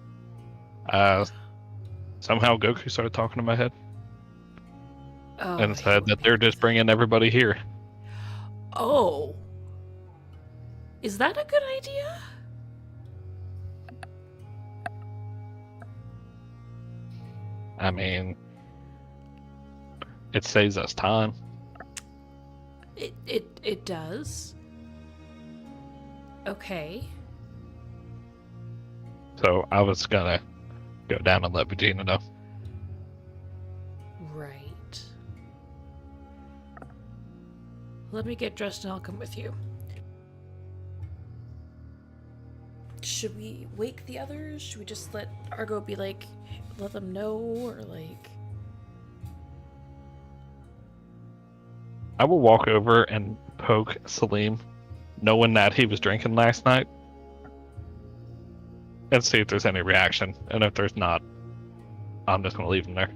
somehow Goku started talking in my head Oh, and said that they're just bringing everybody here. Oh. Is that a good idea? I mean, it saves us time. It does. Okay. So I was gonna go down and let Vegeta know. Right. Let me get dressed and I'll come with you. Should we wake the others? Should we just let Argo be like, let them know, or like... I will walk over and poke Salim, knowing that he was drinking last night, and see if there's any reaction. And if there's not, I'm just gonna leave him there.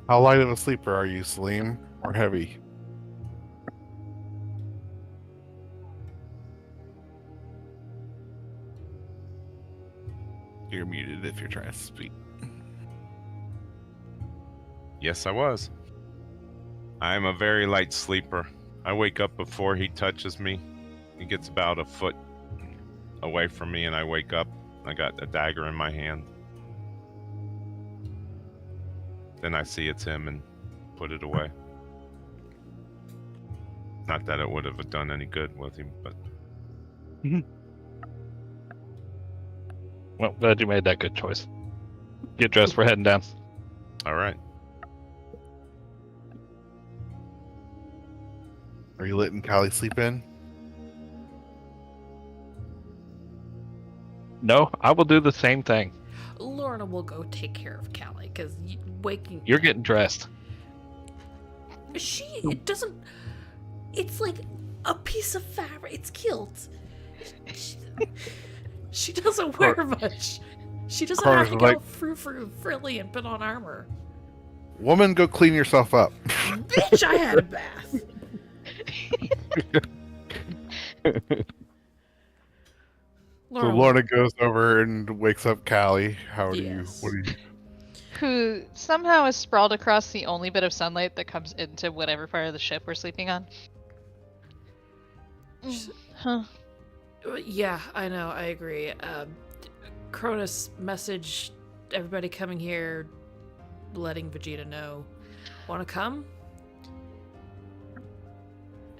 How light of a sleeper are you, Salim, or heavy? You're muted if you're trying to speak. Yes, I was. I'm a very light sleeper. I wake up before he touches me. He gets about a foot away from me and I wake up. I got a dagger in my hand. Then I see it's him and put it away. Not that it would have done any good with him, but Well, glad you made that good choice. Get dressed, we're heading down. all right. Are you letting Callie sleep in? No, I will do the same thing. Lorna will go take care of Callie, because waking... You're getting dressed. It doesn't... It's like a piece of fabric. It's kilt. She doesn't wear much. She doesn't have to go frilly and put on armor. Woman, go clean yourself up. Bitch, I had a bath. So Lorna goes over and wakes up Callie. How do Yes. you? What do you? Who somehow is sprawled across the only bit of sunlight that comes into whatever part of the ship we're sleeping on. Huh. Yeah, I know. I agree. Cronus messaged everybody coming here, letting Vegeta know. Want to come?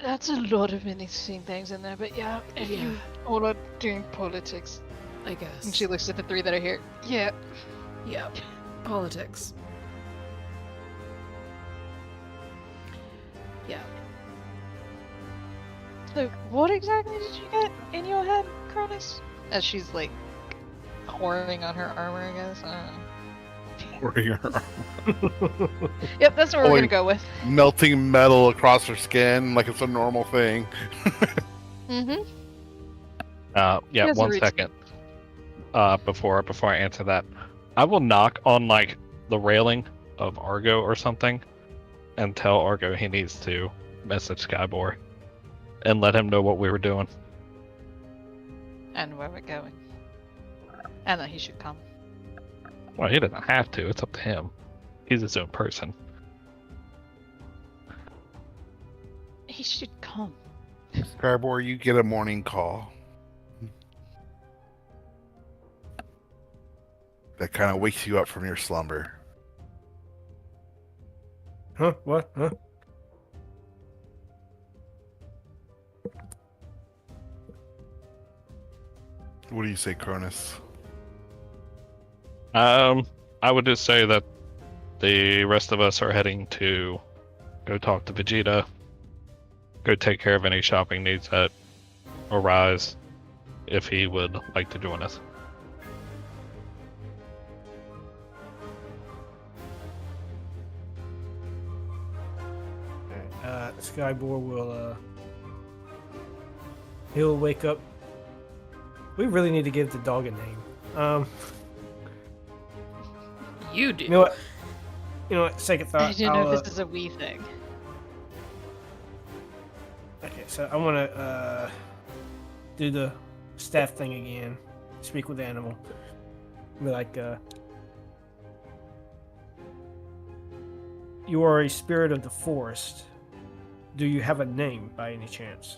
That's a lot of interesting things in there, but yeah, if you all are doing politics, I guess. And she looks at the three that are here. Yeah. Yeah. Politics. Yeah. So, what exactly did you get in your head, Cronus? As she's like pouring on her armor, I guess. I don't know. Yep, that's what we're Holy- gonna go with. Melting metal across her skin like it's a normal thing. Mm-hmm. Yeah, Here's a 1 routine. second. Before I answer that, I will knock on like the railing of Argo or something, and tell Argo he needs to message Skybor, and let him know what we were doing. And where we're going. And that he should come. Well, he doesn't have to. It's up to him. He's his own person. He should come. Skybor, you get a morning call. That kind of wakes you up from your slumber. Huh? What? Huh? What do you say, Cronus? I would just say that the rest of us are heading to go talk to Vegeta, go take care of any shopping needs that arise, if he would like to join us. Skybor will he'll wake up. We really need to give the dog a name. You do. You know what? You know what? Second thought. I don't know I'll, if this is a wee thing. Okay, so I want to do the staff thing again. Speak with the animal. Be like, you are a spirit of the forest. Do you have a name by any chance?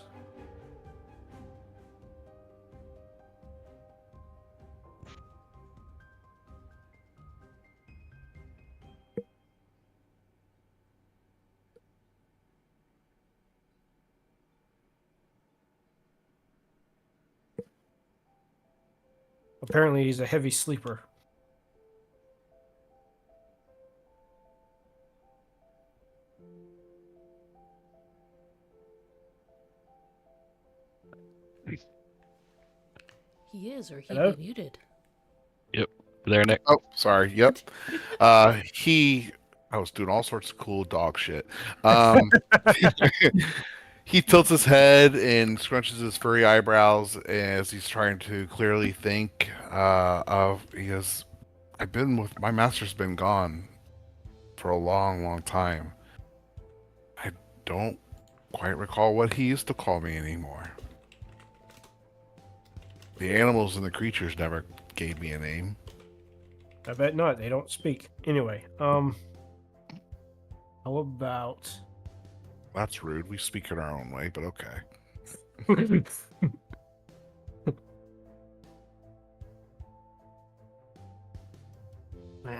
Apparently, he's a heavy sleeper. He is, or he Hello? be muted. There, Nick. Oh, sorry. Yep. I was doing all sorts of cool dog shit. He tilts his head and scrunches his furry eyebrows as he's trying to clearly think he goes, my master's been gone for a long, long time. I don't quite recall what he used to call me anymore. The animals and the creatures never gave me a name. I bet not. They don't speak. Anyway, how about... That's rude. We speak in our own way, but okay. Man,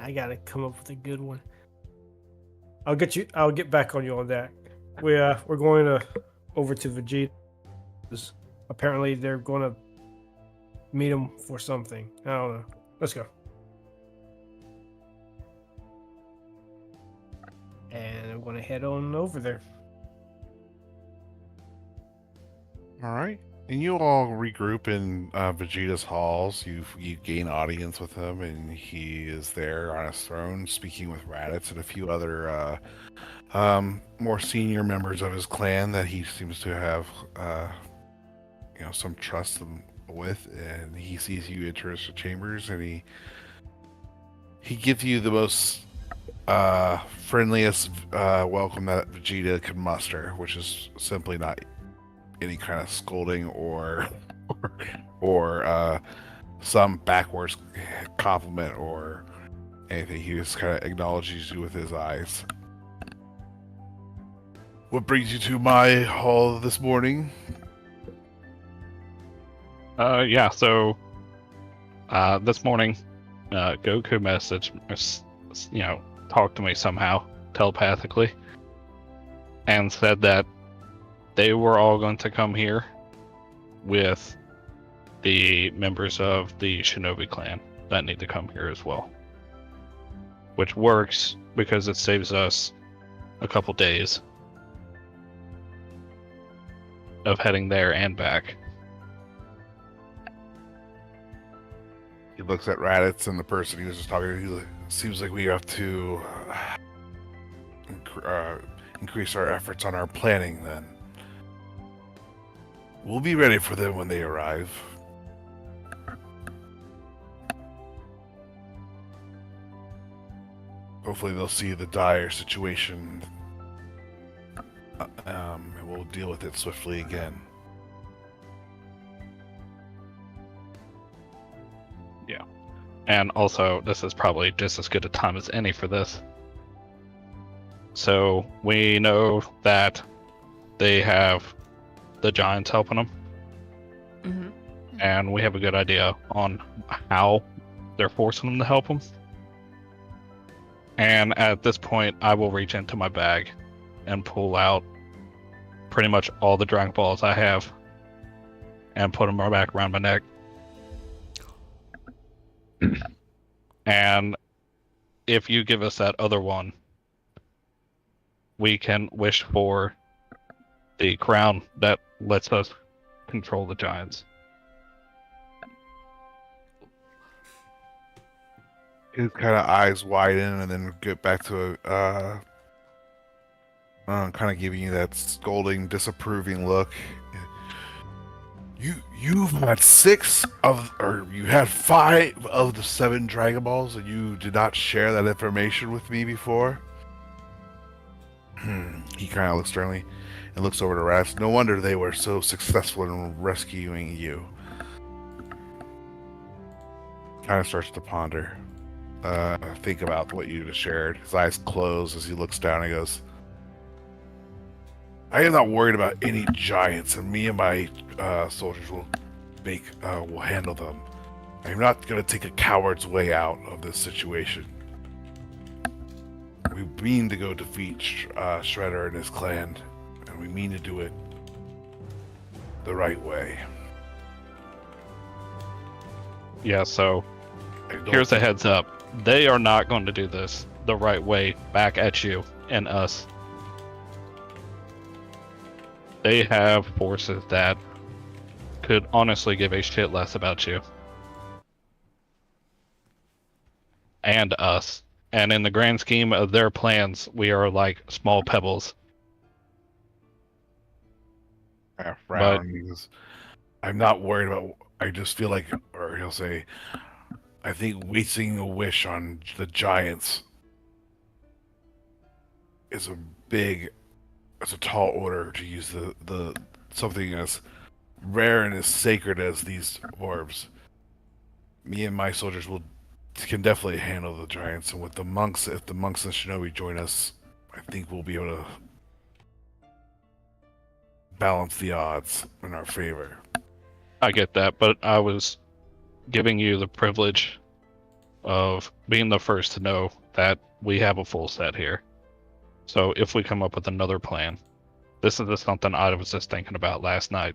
I gotta come up with a good one. I'll get back on you on that. We're going over to Vegeta's. Apparently they're gonna meet him for something. I don't know. Let's go. And I'm gonna head on over there. All right. And you all regroup in Vegeta's halls. You gain audience with him, and he is there on his throne speaking with Raditz and a few other more senior members of his clan that he seems to have some trust with. And he sees you enter his chambers, and he gives you the most friendliest welcome that Vegeta could muster, which is simply not any kind of scolding or some backwards compliment or anything. He just kind of acknowledges you with his eyes. What brings you to my hall this morning? Yeah, so this morning, Goku messaged, talked to me somehow, telepathically, and said that they were all going to come here with the members of the Shinobi clan that need to come here as well. Which works because it saves us a couple days of heading there and back. He looks at Raditz and the person he was just talking to. He seems like we have to increase our efforts on our planning then. We'll be ready for them when they arrive. Hopefully they'll see the dire situation and we'll deal with it swiftly again. Yeah. And also, this is probably just as good a time as any for this. So, we know that they have the giants helping them. Mm-hmm. And we have a good idea on how they're forcing them to help them. And at this point, I will reach into my bag and pull out pretty much all the Dragon Balls I have and put them back around my neck. And if you give us that other one, we can wish for the crown that lets us control the giants. His kind of eyes widen and then get back to kind of giving you that scolding, disapproving look. You've had you had 5 of the 7 Dragon Balls, and you did not share that information with me before. He kind of looks sternly and looks over to Ras. No wonder they were so successful in rescuing you. Kind of starts to ponder. Think about what you just shared. His eyes close as he looks down and goes, I am not worried about any giants, and me and my soldiers will handle them. I am not going to take a coward's way out of this situation. We mean to go defeat Shredder and his clan, and we mean to do it the right way. Yeah, so here's a heads up. They are not going to do this the right way back at you and us. They have forces that could honestly give a shit less about you. And us. And in the grand scheme of their plans, we are like small pebbles. Because I'm not worried about. I just feel like, or he'll say, I think wasting a wish on the giants is a tall order to use the something as rare and as sacred as these orbs. Me and my soldiers can definitely handle the giants, and with the monks, if the monks and shinobi join us, I think we'll be able to balance the odds in our favor. I get that, but I was giving you the privilege of being the first to know that we have a full set here. So if we come up with another plan, this is just something I was just thinking about last night.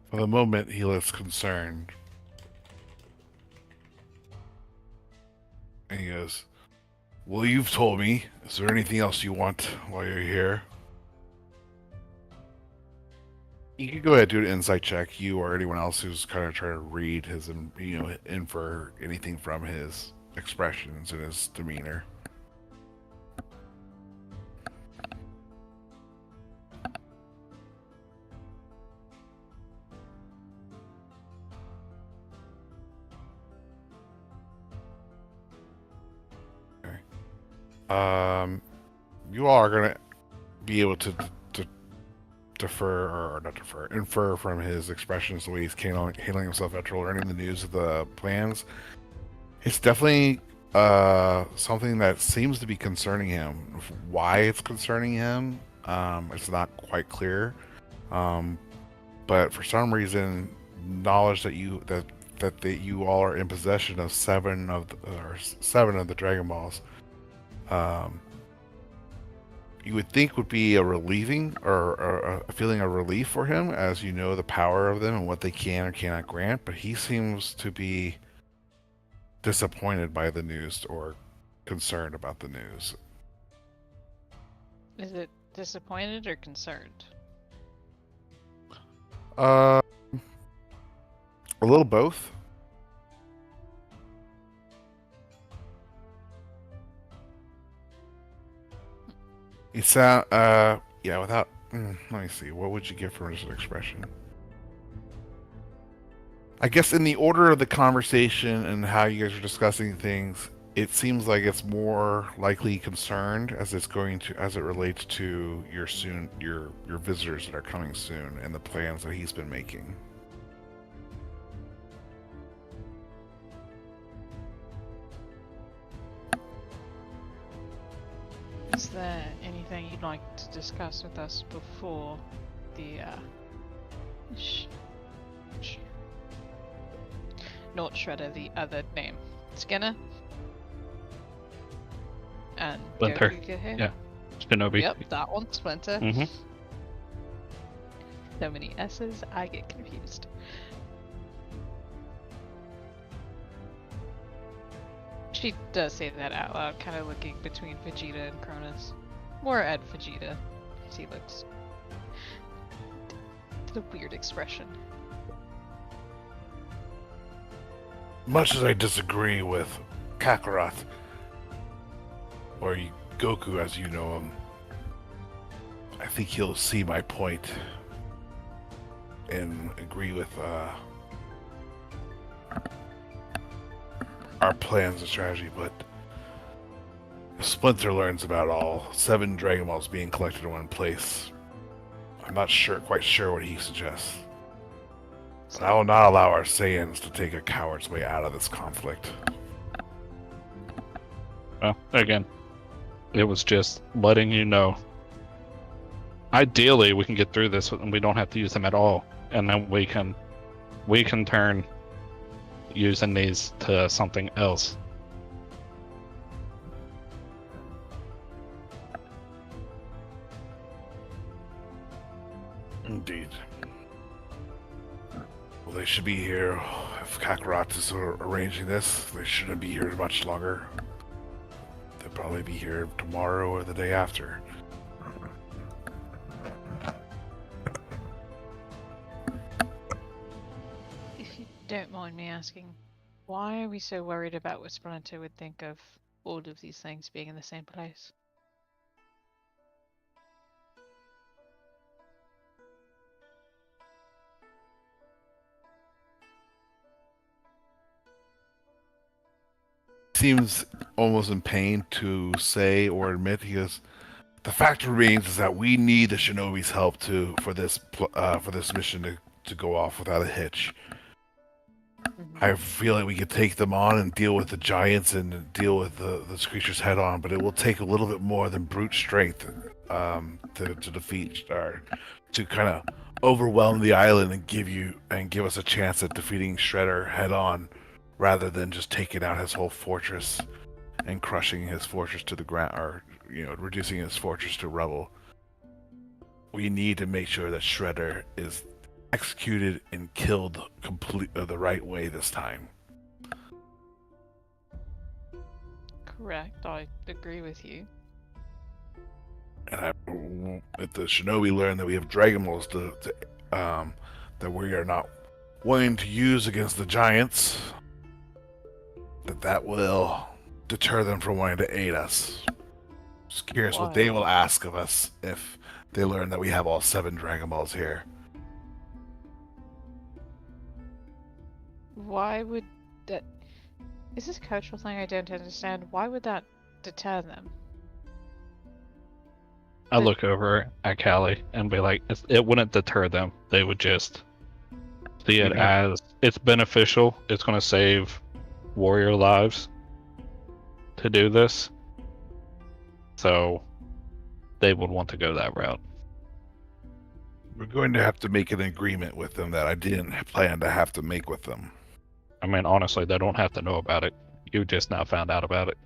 For the moment, he looks concerned. And he goes, well, you've told me. Is there anything else you want while you're here? You can go ahead and do an insight check, you or anyone else who's kind of trying to read his, infer anything from his expressions and his demeanor. You all are gonna be able to infer from his expressions, the way he's handling himself after learning the news of the plans. It's definitely something that seems to be concerning him. Why it's concerning him, it's not quite clear. But for some reason, knowledge that that you all are in possession of seven of the Dragon Balls. You would think would be a relieving or a feeling of relief for him, as you know the power of them and what they can or cannot grant. But he seems to be disappointed by the news or concerned about the news. Is it disappointed or concerned? A little both. You sound, yeah, without, let me see, what would you give for an expression? I guess in the order of the conversation and how you guys are discussing things, it seems like it's more likely concerned as it relates to your visitors that are coming soon and the plans that he's been making. Is there anything you'd like to discuss with us before the not Shredder, the other name, Skinner, and Splinter. Goku get here? Yeah. Shinobi. Yep, that one, Splinter. Mm-hmm. So many S's, I get confused. She does say that out loud, kind of looking between Vegeta and Cronus. More at Vegeta, because he looks... did a weird expression. Much as I disagree with Kakarot, or Goku as you know him, I think he'll see my point and agree with our plans and strategy, but if Splinter learns about all 7 Dragon Balls being collected in one place, I'm not quite sure what he suggests. But I will not allow our Saiyans to take a coward's way out of this conflict. Well, again, it was just letting you know. Ideally, we can get through this and we don't have to use them at all, and then we can turn using these to something else. Indeed. Well, they should be here. If Kakarot is arranging this, they shouldn't be here much longer. They'll probably be here tomorrow or the day after. If you don't mind me asking, why are we so worried about what Splinter would think of all of these things being in the same place? Seems almost in pain to say or admit, because the fact remains is that we need the Shinobi's help for this mission to go off without a hitch. I feel like we could take them on and deal with the giants and deal with those creatures head on, but it will take a little bit more than brute strength to defeat or to kind of overwhelm the island and give us a chance at defeating Shredder head on, rather than just taking out his whole fortress and crushing his fortress to the ground, or reducing his fortress to rubble. We need to make sure that Shredder is executed and killed the right way this time. Correct, I agree with you. And if the Shinobi learn that we have Dragon Balls that we are not willing to use against the giants, that will deter them from wanting to aid us. Just curious what they will ask of us if they learn that we have all 7 Dragon Balls here. Why would that... Is this a cultural thing I don't understand? Why would that deter them? I look over at Callie and be like, it wouldn't deter them. They would just see it as it's beneficial. It's going to save warrior lives to do this. So they would want to go that route. We're going to have to make an agreement with them that I didn't plan to have to make with them. I mean, honestly, they don't have to know about it. You just now found out about it.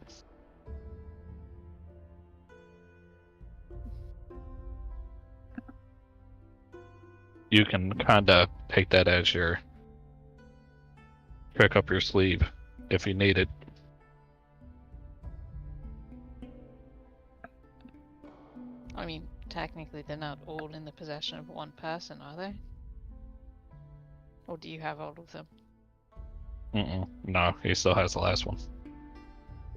You can kind of take that as your trick up your sleeve if you need it. I mean, technically they're not all in the possession of one person, are they? Or do you have all of them? No, he still has the last one.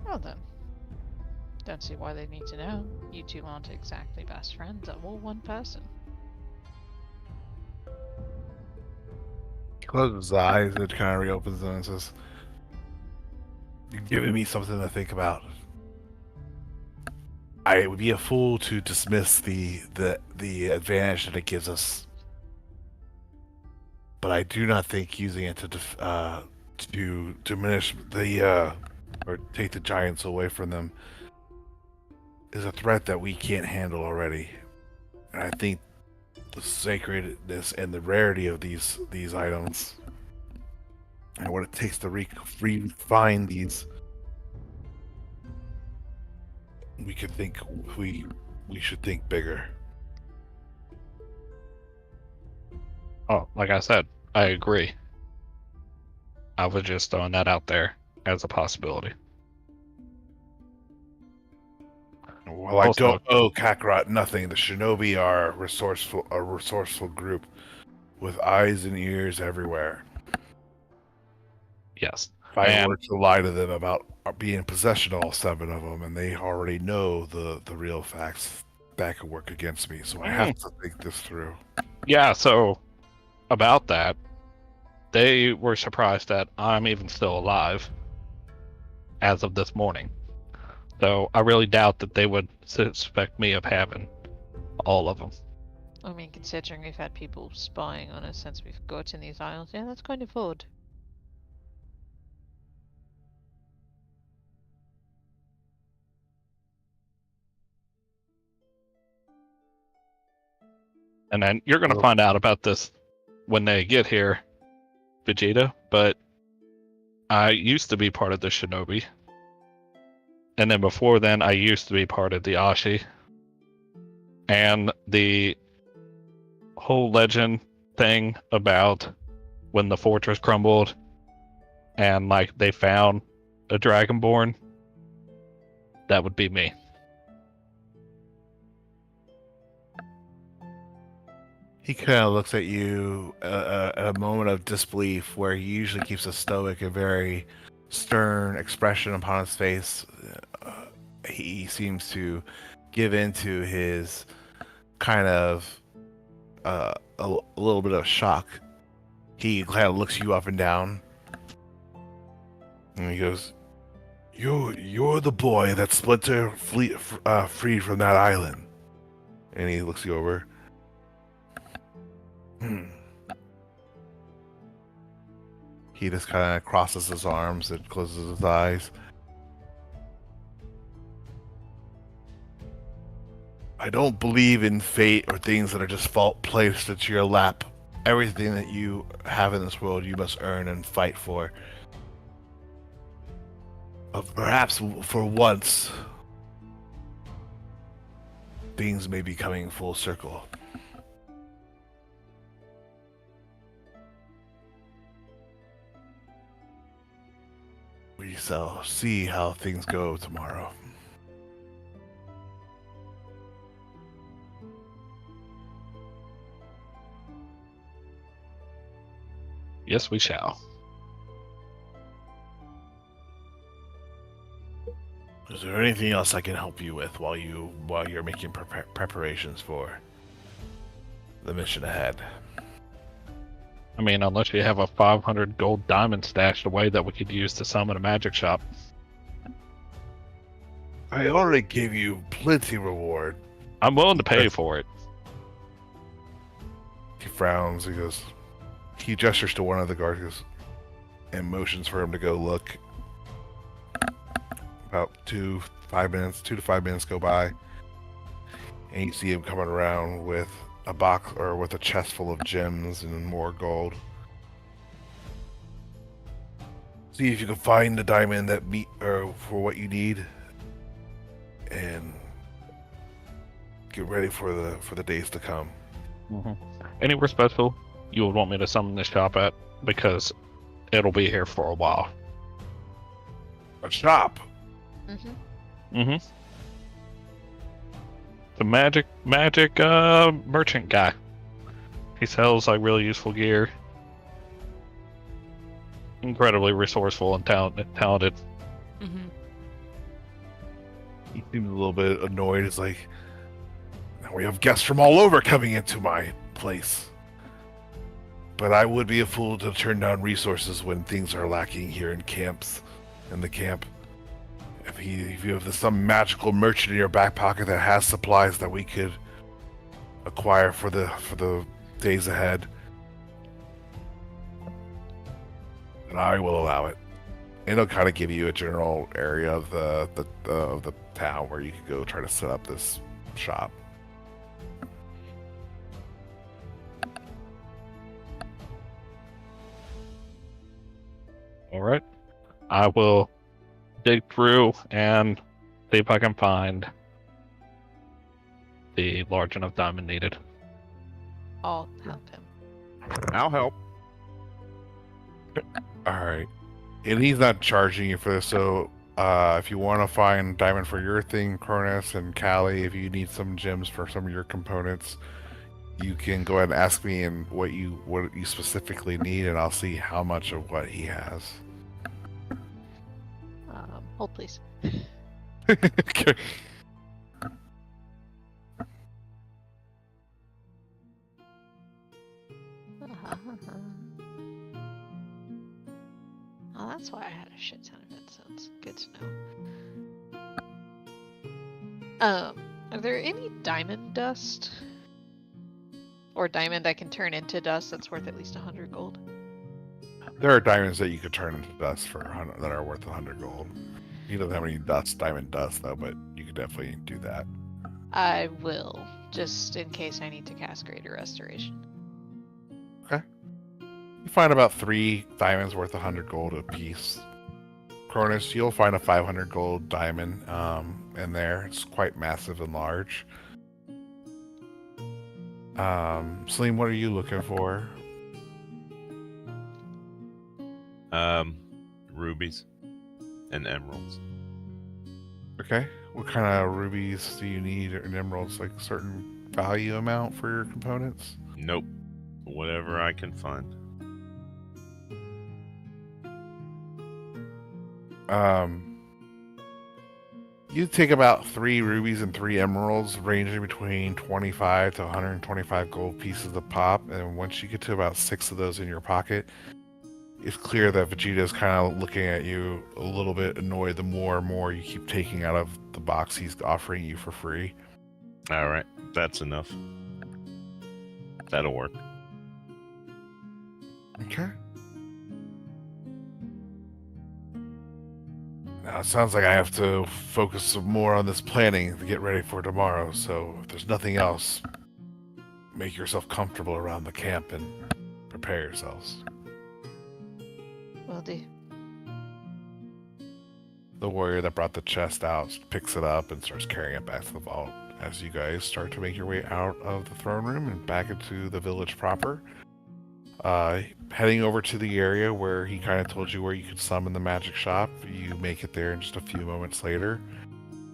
Well then. Don't see why they need to know. You two aren't exactly best friends, are all one person. He closes his eyes and kind of reopens them and says, "You're giving me something to think about. I would be a fool to dismiss the advantage that it gives us, but I do not think using it to diminish or take the giants away from them is a threat that we can't handle already. And I think the sacredness and the rarity of these items and what it takes to refine these, we should think bigger." Oh, like I said, I agree. I was just throwing that out there as a possibility. Well, I Also- don't owe Kakarot nothing. The Shinobi are a resourceful group with eyes and ears everywhere. Yes. If I And- were to lie to them about being in possession of all 7 of them, and they already know the real facts, that could work against me. So I have to think this through. Yeah, so about that, they were surprised that I'm even still alive as of this morning. So I really doubt that they would suspect me of having all of them. I mean, considering we've had people spying on us since we've got in these isles, yeah, that's kind of odd. And then you're going to Well- find out about this when they get here, Vegeta, but I used to be part of the Shinobi. And then before then, I used to be part of the Ashi. And the whole legend thing about when the fortress crumbled and like they found a Dragonborn, that would be me. He kind of looks at you at a moment of disbelief where he usually keeps a stoic and very stern expression upon his face. He seems to give into his kind of a little bit of shock. He kind of looks you up and down, and he goes, "You're the boy that Splinter freed from that island." And he looks you over. He just kind of crosses his arms and closes his eyes. "I don't believe in fate or things that are just placed into your lap. Everything that you have in this world, you must earn and fight for. Perhaps for once, things may be coming full circle." We shall see how things go tomorrow. Yes, we shall. Is there anything else I can help you with while you're making preparations for the mission ahead? I mean, unless you have a 500 gold diamond stashed away that we could use to summon a magic shop. I already gave you plenty reward. I'm willing to pay for it. He frowns. He gestures to one of the guards and motions for him to go look. About 2 to 5 minutes go by, and you see him coming around with a box or with a chest full of gems and more gold. See if you can find the diamond that meet for what you need, and get ready for the days to come. Anywhere special you would want me to summon this shop at? Because it'll be here for a while. A shop. The magic merchant guy. He sells like really useful gear. Incredibly resourceful and talented. Mm-hmm. He seems a little bit annoyed. It's like, now we have guests from all over coming into my place. But I would be a fool to turn down resources when things are lacking here in the camp. If you have some magical merchant in your back pocket that has supplies that we could acquire for the days ahead, then I will allow it. And it'll kind of give you a general area of the town where you could go try to set up this shop. All right. I will dig through and see if I can find the large enough diamond needed. I'll help him. I'll help. All right. And he's not charging you for this, so if you want to find diamond for your thing, Cronus and Callie, if you need some gems for some of your components, you can go ahead and ask me and what you specifically need, and I'll see how much of what he has. Hold please. Okay. Oh, that's why I had a shit ton of it, so it's good to know. Are there any diamond dust? Or diamond I can turn into dust that's worth at least 100 gold? There are diamonds that you could turn into dust that are worth 100 gold. He doesn't have any diamond dust though, but you could definitely do that. I will, just in case I need to cast Greater Restoration. Okay. You find about 3 diamonds worth 100 gold a piece. Cronus, you'll find a 500 gold diamond in there. It's quite massive and large. Salim, what are you looking for? Rubies and emeralds. Okay. What kind of rubies do you need and emeralds? Like a certain value amount for your components? Nope. Whatever I can find. You take about 3 rubies and 3 emeralds, ranging between 25 to 125 gold pieces a pop. And once you get to about 6 of those in your pocket, it's clear that Vegeta's kind of looking at you a little bit annoyed the more and more you keep taking out of the box he's offering you for free. All right, that's enough. That'll work. Okay. Now it sounds like I have to focus some more on this planning to get ready for tomorrow, so if there's nothing else, make yourself comfortable around the camp and prepare yourselves. Will do. The warrior that brought the chest out picks it up and starts carrying it back to the vault as you guys start to make your way out of the throne room and back into the village proper. Heading over to the area where he kind of told you where you could summon the magic shop. You make it there in just a few moments later.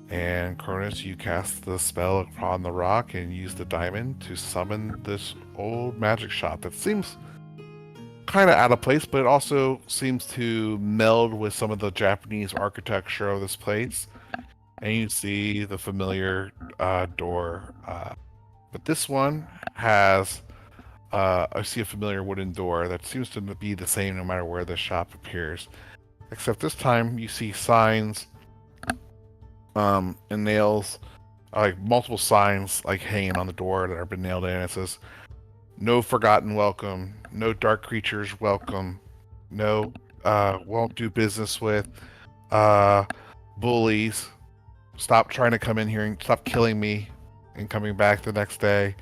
And Cronus, you cast the spell upon the rock and use the diamond to summon this old magic shop that seems kind of out of place, but it also seems to meld with some of the Japanese architecture of this place. And you see the familiar door. But this one has... I see a familiar wooden door that seems to be the same no matter where the shop appears. Except this time you see signs and nails, like multiple signs like hanging on the door that have been nailed in. It says, "No forgotten welcome, no dark creatures welcome, no won't do business with, bullies, stop trying to come in here and stop killing me and coming back the next day."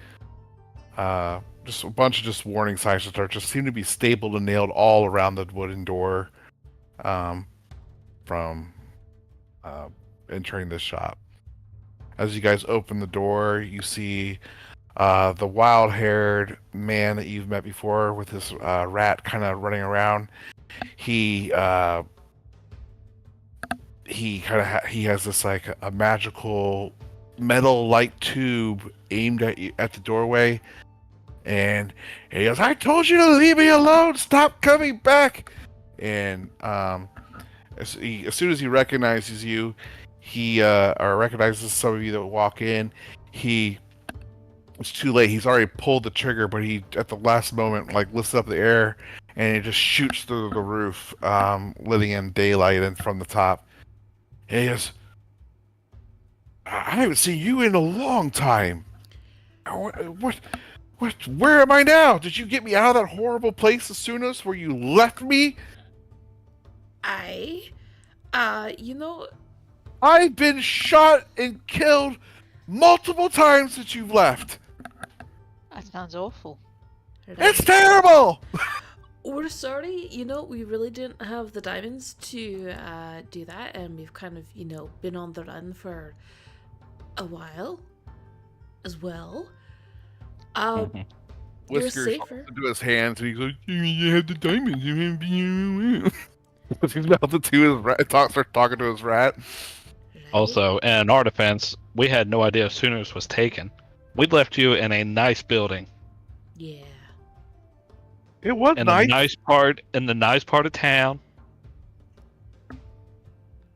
Just a bunch of just warning signs that are just seem to be stapled and nailed all around the wooden door. from entering the shop. As you guys open the door, you see the wild-haired man that you've met before with his rat kind of running around. He has this like a magical metal-like tube aimed at you at the doorway, and he goes, "I told you to leave me alone. Stop coming back." And as soon as he recognizes you, he or recognizes some of you that walk in, it's too late. He's already pulled the trigger, but he at the last moment like lifts up the air and it just shoots through the roof, letting in daylight in from the top. And he goes, "I haven't seen you in a long time. What? Where am I now? Did you get me out of that horrible place as soon as where you left me? You know, I've been shot and killed multiple times since you've left. That sounds awful. It's terrible!" we're sorry, you know, we really didn't have the diamonds to do that, and we've kind of, you know, been on the run for a while as well. You're Whiskers safer. into his hands, and he's like, "You have the diamonds. You have the." He's melted to his rat. Starts talking to his rat. Right? Also, in our defense, we had no idea Sooners was taken. We left you in a nice building. Yeah. It was In nice. the nice part of town.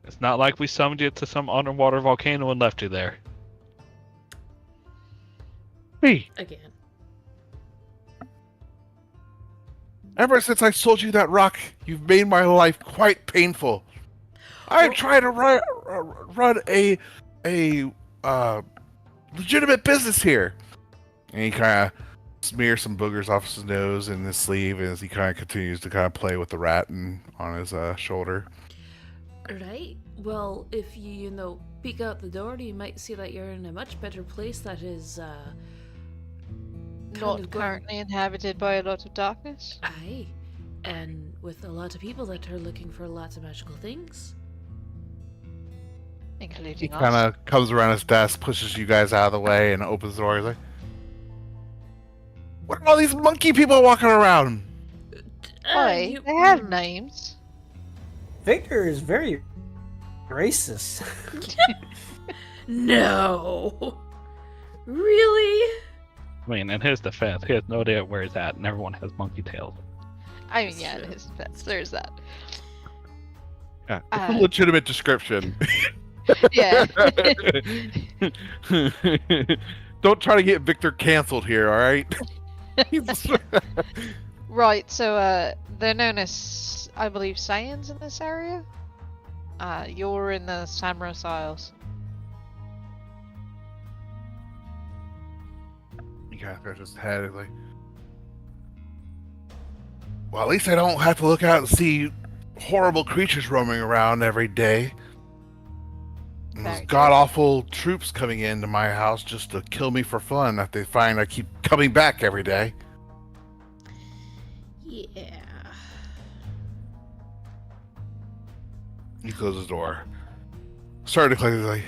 It's not like we summoned you to some underwater volcano and left you there. Hey, Again. ever since I sold you that rock, you've made my life quite painful. I'm Well- trying to run a legitimate business here. And he kind of smears some boogers off his nose and his sleeve as he kind of continues to kind of play with the rat on his shoulder. Right. Well, if you know, peek out the door, you might see that you're in a much better place that is, kind Not of going- currently inhabited by a lot of darkness. Aye. And with a lot of people that are looking for lots of magical things. He Including kind us. of comes around his desk, pushes you guys out of the way, and opens the door. He's like, "What are all these monkey people walking around?" Oi, they have names. Victor is very racist. No. Really? I mean, in his defense, he has no idea where he's at, and everyone has monkey tails. I mean, yeah, his defense, there's that. Yeah, it's a legitimate description. Yeah. Don't try to get Victor canceled here, all right? Right, so they're known as, I believe, Saiyans in this area. You're in the Samros Isles. He kind of scratches his head. He's like, "Well, at least I don't have to look out and see horrible creatures roaming around every day. And those Very god-awful troops coming into my house just to kill me for fun that they find I keep coming back every day." Yeah. He closes the door. Sorry to click. He's like,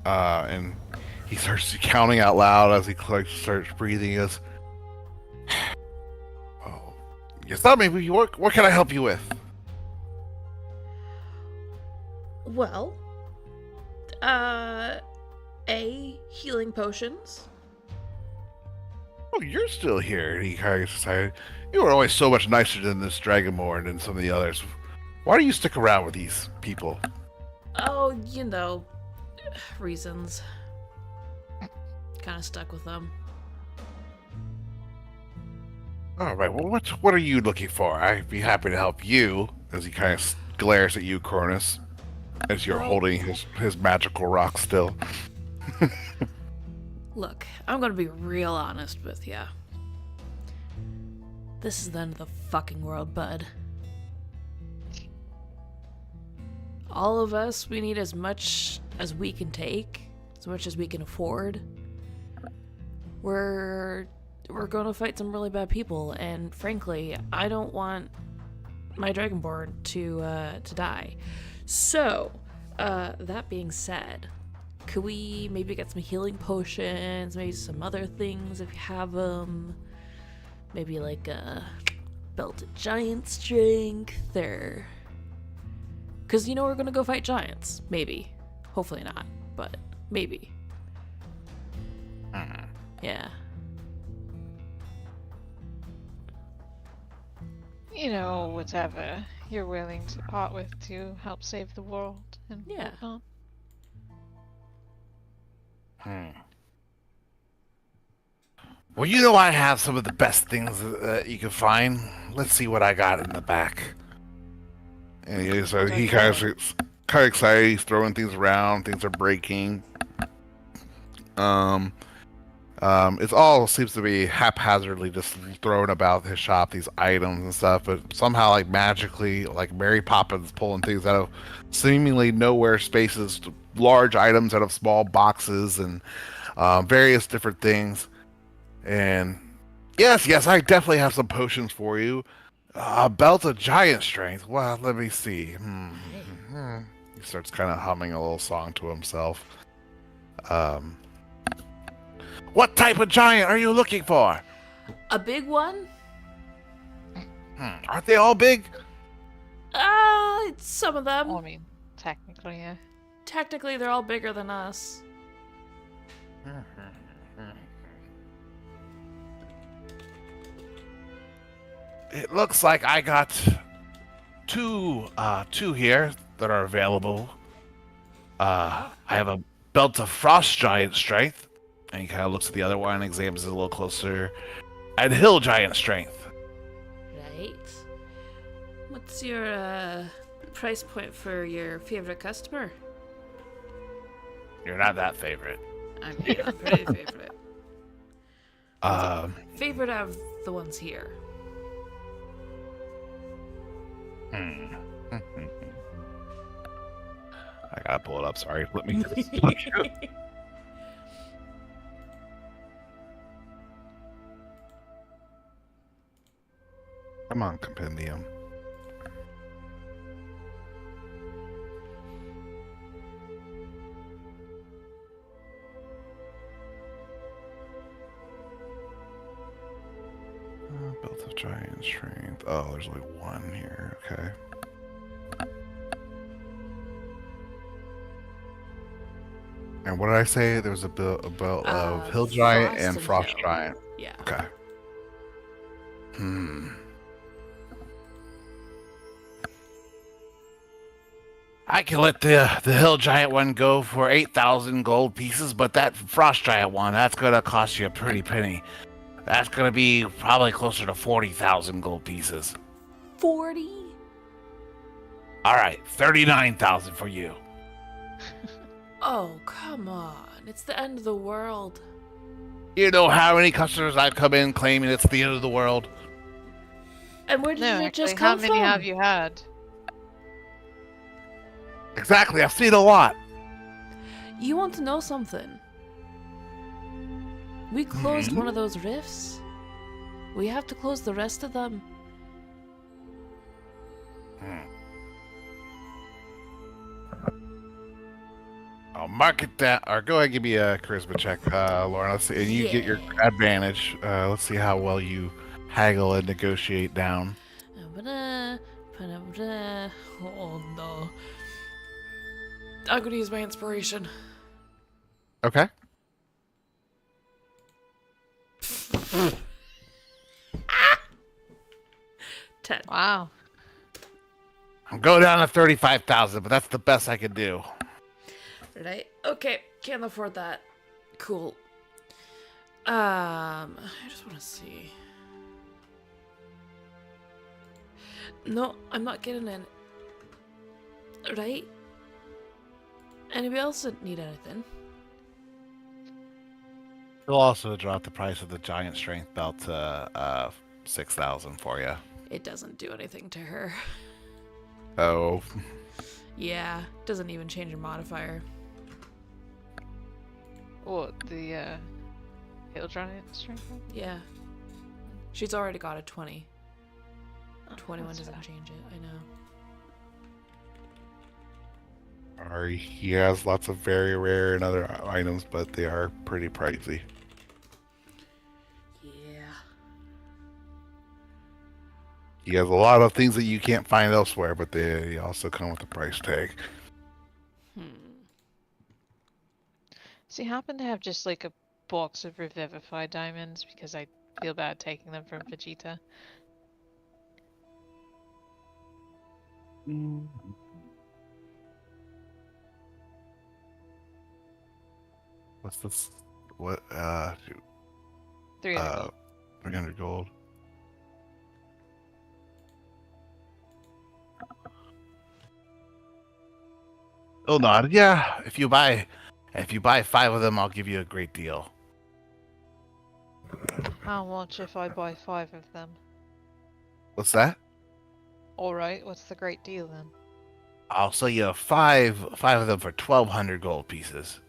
and he starts counting out loud as he starts breathing. He goes, "Oh, you thought maybe what can I help you with?" Well, healing potions. "Oh, you're still here." And he kind of decided, "You were always so much nicer than this Dragonborn and some of the others. Why do you stick around with these people?" Oh, you know, reasons. Kind of stuck with them. "All right. Well, what are you looking for? I'd be happy to help you." As he kind of glares at you, Cronus, as you're Well- holding his magical rock still. Look, I'm gonna be real honest with ya. This is the end of the fucking world, bud. All of us, we need as much as we can take, as much as we can afford. We're gonna fight some really bad people, and frankly, I don't want my dragonborn to die. So, that being said, could we maybe get some healing potions, maybe some other things if you have them? Maybe like a belt of giant strength, or... Because, we're gonna go fight giants. Maybe. Hopefully not, but maybe. Yeah. Whatever you're willing to part with to help save the world and Yeah. whatnot. Well, I have some of the best things that you can find. Let's see what I got in the back. And he kind of excited. He's throwing things around. Things are breaking. It all seems to be haphazardly just thrown about his shop, these items and stuff, but somehow, like, magically, like Mary Poppins pulling things out of seemingly nowhere spaces, large items out of small boxes, and various different things. And yes, I definitely have some potions for you. A belt of giant strength. Well, let me see. He starts kind of humming a little song to himself. What type of giant are you looking for? A big one? Aren't they all big? Some of them. Well, I mean, technically, yeah. Technically, they're all bigger than us. It looks like I got two here that are available. I have a belt of frost giant strength, and he kind of looks at the other one and examines it a little closer. And hill giant strength. Right. What's your price point for your favorite customer? You're not that favorite. I'm pretty favorite. Favorite out of the ones here. I gotta pull it up. Sorry. Let me. Come on, compendium. Belt of giant strength. Oh, there's only one here. Okay. And what did I say? There was a belt of hill giant and frost hill. giant. Yeah. Okay. I can let the hill giant one go for 8,000 gold pieces, but that frost giant one, that's gonna cost you a pretty penny. That's gonna be probably closer to 40,000 gold pieces. 40? All right, 39,000 for you. Oh, come on. It's the end of the world. You know how many customers I've come in claiming it's the end of the world? And where did No, it actually, just how come many from? have you had? Exactly, I've seen a lot. You want to know something? We closed one of those rifts. We have to close the rest of them. I'll mark it down, or go ahead and give me a charisma check, Lauren. Let's see, and you get your advantage. Let's see how well you haggle and negotiate down. Oh no. I'm gonna use my inspiration. Okay. Ten. Wow. I'm going down to 35,000, but that's the best I can do. Right? Okay, can't afford that. Cool. I just want to see. No, I'm not getting in. Right? Anybody else need anything? We'll also drop the price of the giant strength belt to 6,000 for you. It doesn't do anything to her. Oh. Yeah, doesn't even change her modifier. What, the hill giant strength one? Yeah. She's already got a 20. Oh, 21 that's doesn't fine. change it, I know. He has lots of very rare and other items, but they are pretty pricey. Yeah. He has a lot of things that you can't find elsewhere, but they also come with a price tag. So you happen to have just like a box of revivified diamonds because I feel bad taking them from Vegeta. What's this? What? 300 gold. 300 gold. Oh, nod. Yeah, if you buy 5 of them, I'll give you a great deal. How much if I buy 5 of them? What's that? Alright, what's the great deal then? I'll sell you five of them for 1,200 gold pieces.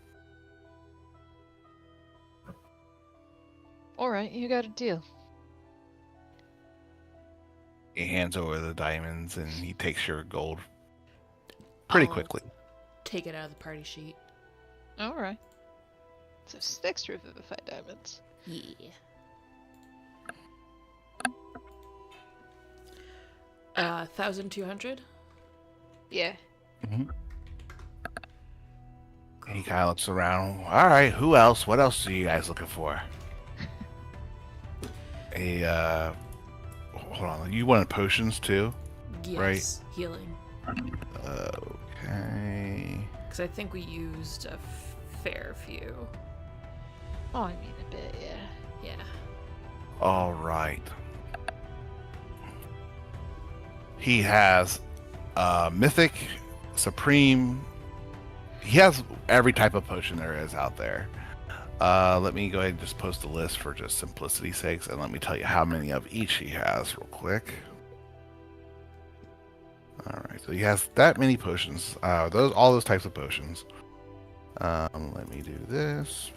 Alright, you got a deal. He hands over the diamonds and he takes your gold pretty I'll quickly. Take it out of the party sheet. Alright. So 6 revivified diamonds. Yeah. 1,200? Yeah. He kind of looks around. All right, who else? What else are you guys looking for? Hold on. You wanted potions too? Yes. Right. Healing. Okay. Because I think we used a fair few. Oh, I mean a bit, yeah. Yeah. All right. He has mythic, supreme. He has every type of potion there is out there. Let me go ahead and just post a list for just simplicity's sakes, and let me tell you how many of each he has real quick. All right, so he has that many potions. All those types of potions. Let me do this.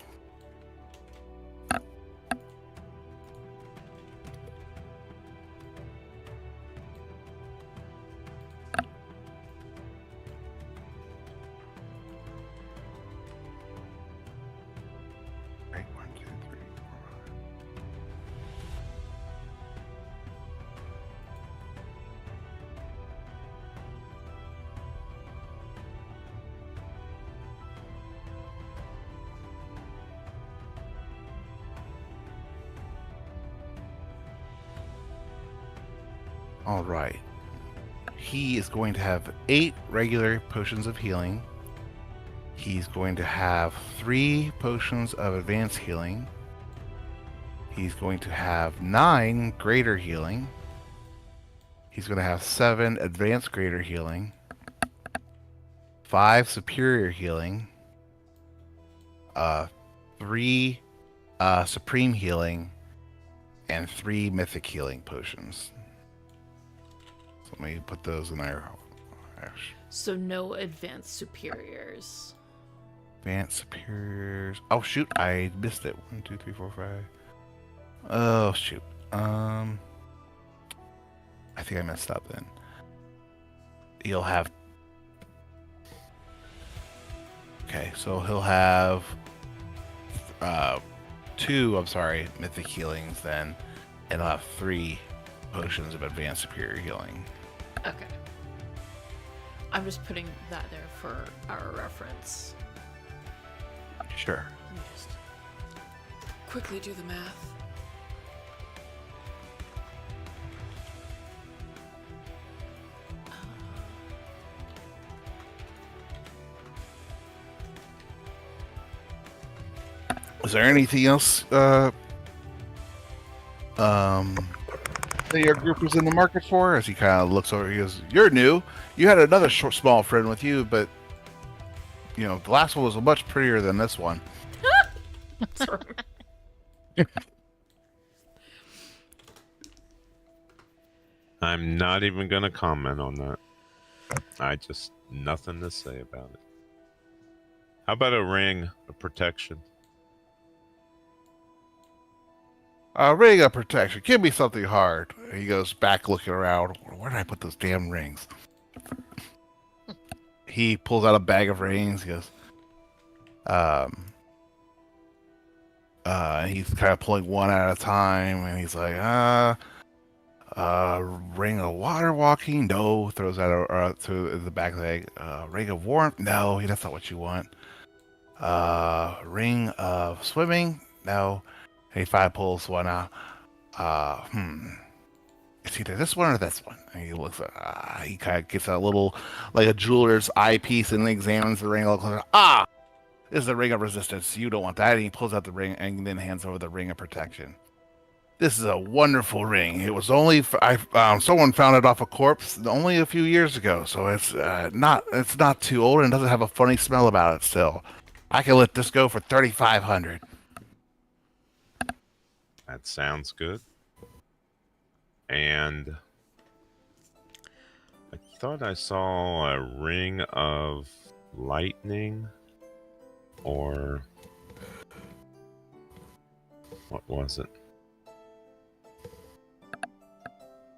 Right, 1, 2, 3, 4. All right. He is going to have 8 regular potions of healing. He's going to have 3 potions of advanced healing. He's going to have 9 greater healing. He's going to have 7 advanced greater healing. 5 superior healing. 3 supreme healing. And 3 mythic healing potions. So let me put those in there. So no advanced superiors. Advanced superiors. Oh shoot, I missed it. 1, 2, 3, 4, 5. Oh shoot. I think I messed up then. He'll have. Okay, so he'll have 2. I'm sorry, mythic healings then, and he'll have 3 potions of advanced superior healing. Okay. I'm just putting that there for our reference. Sure. Let me just quickly do the math. Is there anything else that your group was in the market for? As he kind of looks over, he goes, "You're new. You had another small friend with you, but you know the last one was much prettier than this one." Sorry. I'm not even going to comment on that. I just, nothing to say about it. How about a ring of protection? Ring of protection. Give me something hard. He goes back looking around. Where did I put those damn rings? He pulls out a bag of rings. He goes, he's kind of pulling one at a time, and he's like, ring of water walking? No. Throws out to the back leg. Ring of warmth? No, that's not what you want. Ring of swimming? No. And he finally pulls one out. It's either this one or this one. And he looks at, he kind of gets a little, like a jeweler's eyepiece and examines the ring a little closer. This is the ring of resistance. You don't want that. And he pulls out the ring and then hands over the ring of protection. This is a wonderful ring. It was only, someone found it off a corpse only a few years ago. So it's not too old and doesn't have a funny smell about it still. I can let this go for 3,500. That sounds good. And I thought I saw a ring of lightning, or what was it?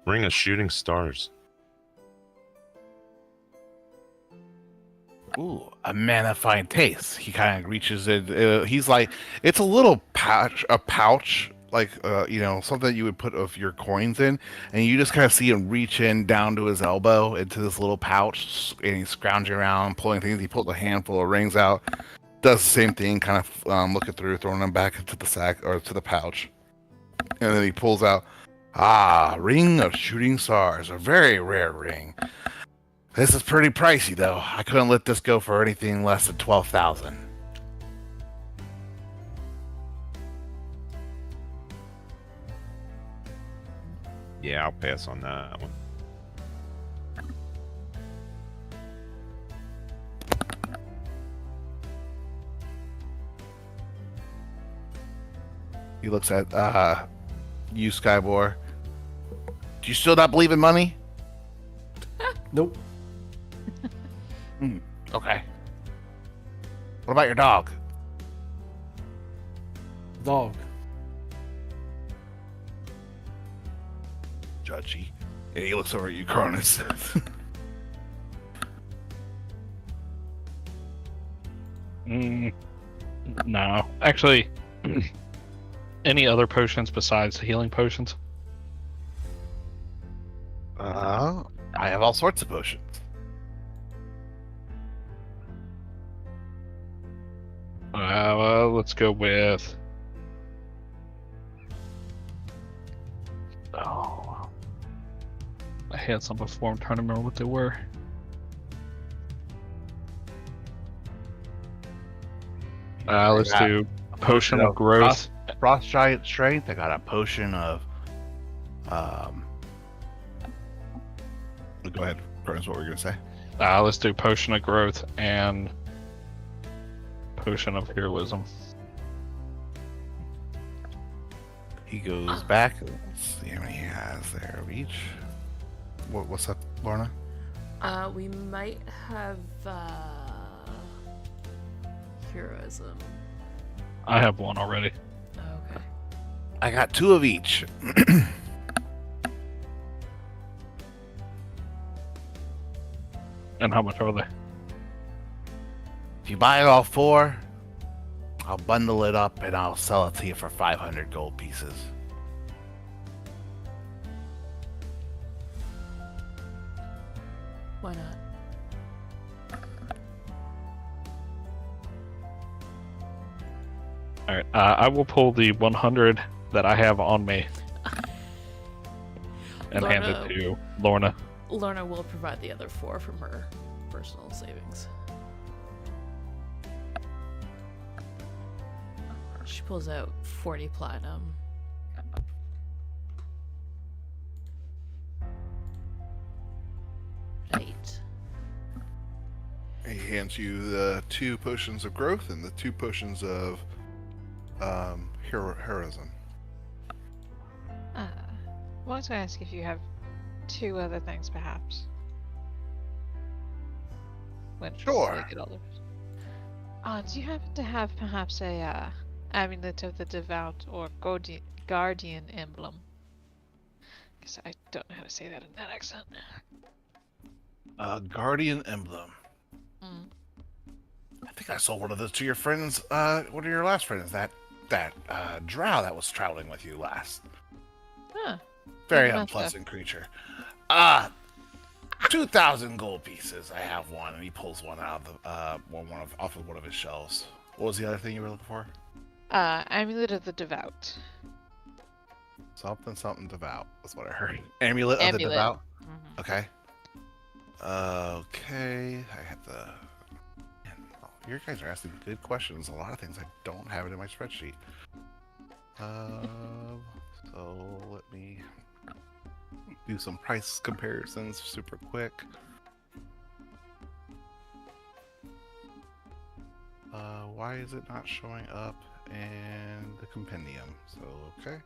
Ring of shooting stars. Ooh, a man of fine taste. He kind of reaches in. He's like, it's a little pouch, like something that you would put of your coins in, and you just kind of see him reach in down to his elbow into this little pouch, and he's scrounging around, pulling things. He pulls a handful of rings out, does the same thing, kind of looking through, throwing them back into the sack or to the pouch, and then he pulls out, ring of shooting stars, a very rare ring. This is pretty pricey, though. I couldn't let this go for anything less than 12,000. Yeah, I'll pass on that one. He looks at you, Skybor. Do you still not believe in money? Nope. Okay. What about your dog? Dog. Judgy. And he looks over at you, Cronus. No. Actually, any other potions besides healing potions? I have all sorts of potions. Let's go with... Oh. I had some before. I'm trying to remember what they were. Let's do potion of growth. Frost Giant Strength. I got a potion of... Go ahead, Cronus, what were you going to say? Let's do potion of growth and potion of heroism. He goes back. Let's see how many he has there of each. What's up, Lorna? We might have heroism. I have one already. Okay. I got 2 of each. And how much are they? If you buy all 4, I'll bundle it up and I'll sell it to you for 500 gold pieces. Why not? Alright, I will pull the 100 that I have on me and hand it to Lorna. Lorna will provide the other 4 from her personal savings. She pulls out 40 platinum. Right. He hands you the 2 potions of growth and the 2 potions of heroism. I wanted to ask if you have 2 other things, perhaps. Sure. Do you happen to have perhaps a Amulet of the Devout or Guardian Emblem. Because I don't know how to say that in that accent. Guardian Emblem. Mm. I think I sold one of those to your friends. One of your last friends. That drow that was traveling with you last. Huh. Very Never met unpleasant creature. 2,000 gold pieces. I have one, and he pulls one out of the off of one of his shelves. What was the other thing you were looking for? Amulet of the Devout. Something devout. That's what I heard. Amulet of the Devout. Mhm. Okay. Okay. I have the. Man, you guys are asking good questions. A lot of things I don't have it in my spreadsheet. So let me do some price comparisons super quick. Why is it not showing up in the compendium? So, okay.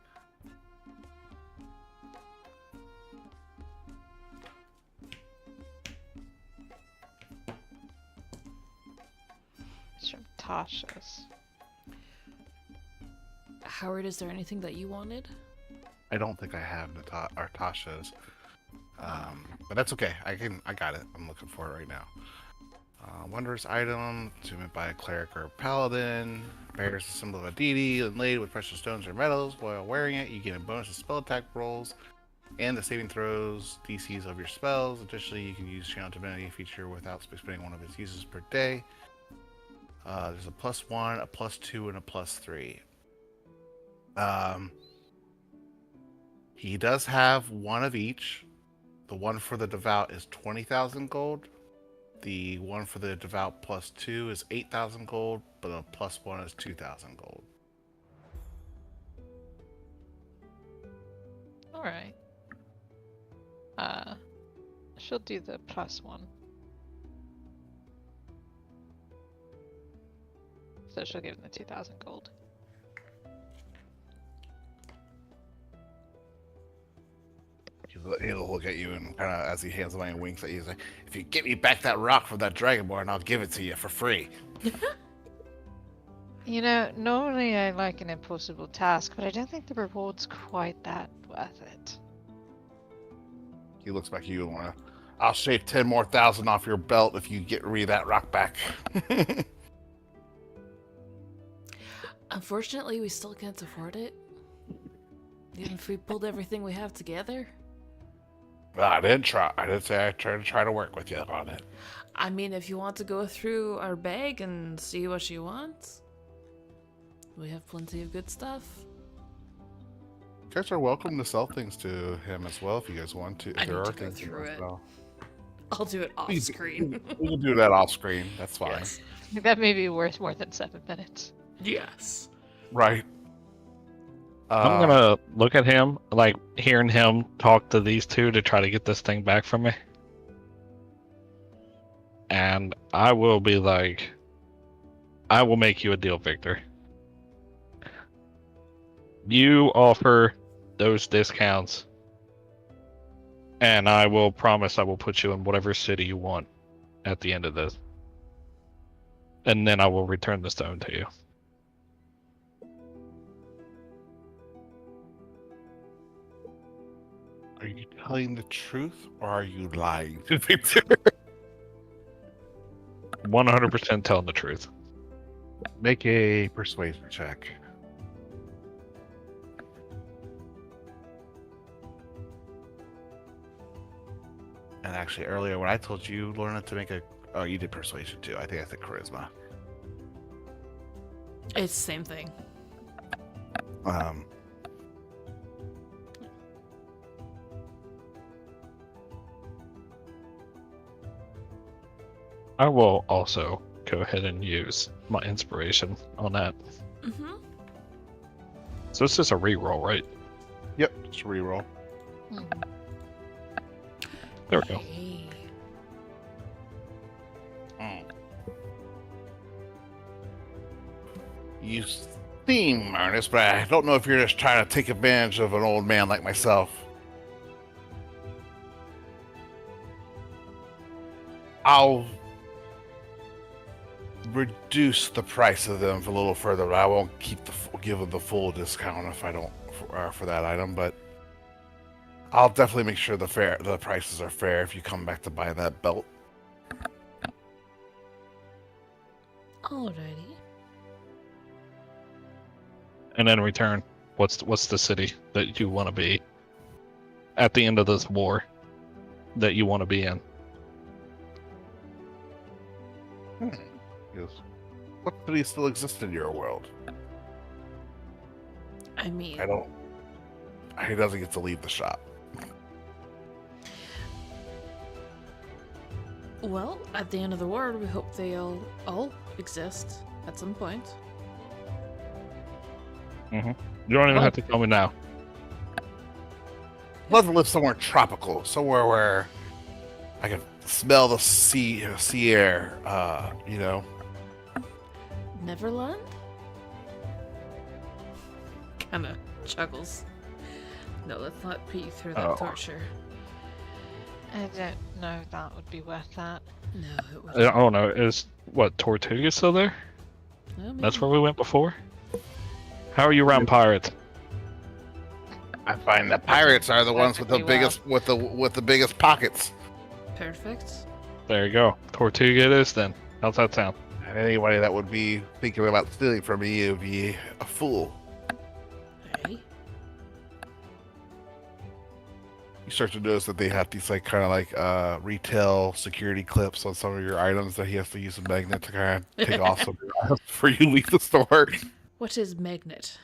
It's from Tasha's. Howard, is there anything that you wanted? I don't think I have Tasha's. But that's okay. I got it. I'm looking for it right now. Wondrous item, consumed by a cleric or paladin. Bears the symbol of a deity inlaid with precious stones or metals. While wearing it, you get a bonus to spell attack rolls and the saving throws DCs of your spells. Additionally, you can use Channel Divinity feature without spending one of its uses per day. There's a +1, a +2, and a +3. He does have one of each. The one for the Devout is 20,000 gold. The one for the Devout +2 is 8,000 gold, but a +1 is 2,000 gold. Alright. She'll do the +1. So she'll give him the 2,000 gold. He'll look at you and kind of, as he hands away and winks at you, he's like, "If you give me back that rock from that Dragonborn, I'll give it to you for free." You know, normally I like an impossible task, but I don't think the reward's quite that worth it. He looks back at you and wanna, "I'll shave 10 more thousand off your belt if you get me that rock back." Unfortunately, we still can't afford it. Even if we pulled everything we have together. I didn't try. I didn't say I try to work with you on it. I mean, if you want to go through our bag and see what you want, we have plenty of good stuff. You guys are welcome to sell things to him as well if you guys want to. If I there need are to go things you through want to it. sell. I'll do it off screen. We'll do that off screen. That's fine. Yes. That may be worth more than 7 minutes. Yes. Right. I'm gonna look at him, like hearing him talk to these two to try to get this thing back from me. And I will be like, I will make you a deal, Victor. You offer those discounts, and I will promise I will put you in whatever city you want at the end of this. And then I will return the stone to you. Are you telling the truth or are you lying to Victor? 100% telling the truth. Make a persuasion check. And actually, earlier when I told you, Lorna, to make a... Oh, you did persuasion too. I think I said charisma. It's the same thing. I will also go ahead and use my inspiration on that. Mm-hmm. So it's just a reroll, right? Yep, just reroll. There we go. Hey. You seem earnest, but I don't know if you're just trying to take advantage of an old man like myself. I'll reduce the price of them a little further, but I won't give them the full discount if I don't for that item. But I'll definitely make sure the prices are fair if you come back to buy that belt. Alrighty. And in return, what's the city that you want to be at the end of this war that you want to be in? Yes. What city still exists in your world? I mean, He doesn't get to leave the shop. well, at the end of the war, we hope they'll all exist at some point. You don't even have to tell me now. I'd love to live somewhere tropical, somewhere where I can smell the sea air. Neverland? Kinda chuckles. No, let's not put you through that torture. I don't know if that would be worth that. No, it I wouldn't. don't know. Is Tortuga still there? Well, That's maybe. where we went before. How are you around pirates? I find the pirates are the ones with the Perfectly biggest with the biggest pockets. Perfect. There you go. Tortuga it is then. How's that sound? And anybody that would be thinking about stealing from me would be a fool. Hey. You start to notice that they have these retail security clips on some of your items that he has to use a magnet to kind of take off some of your items before you leave the store. What is magnet?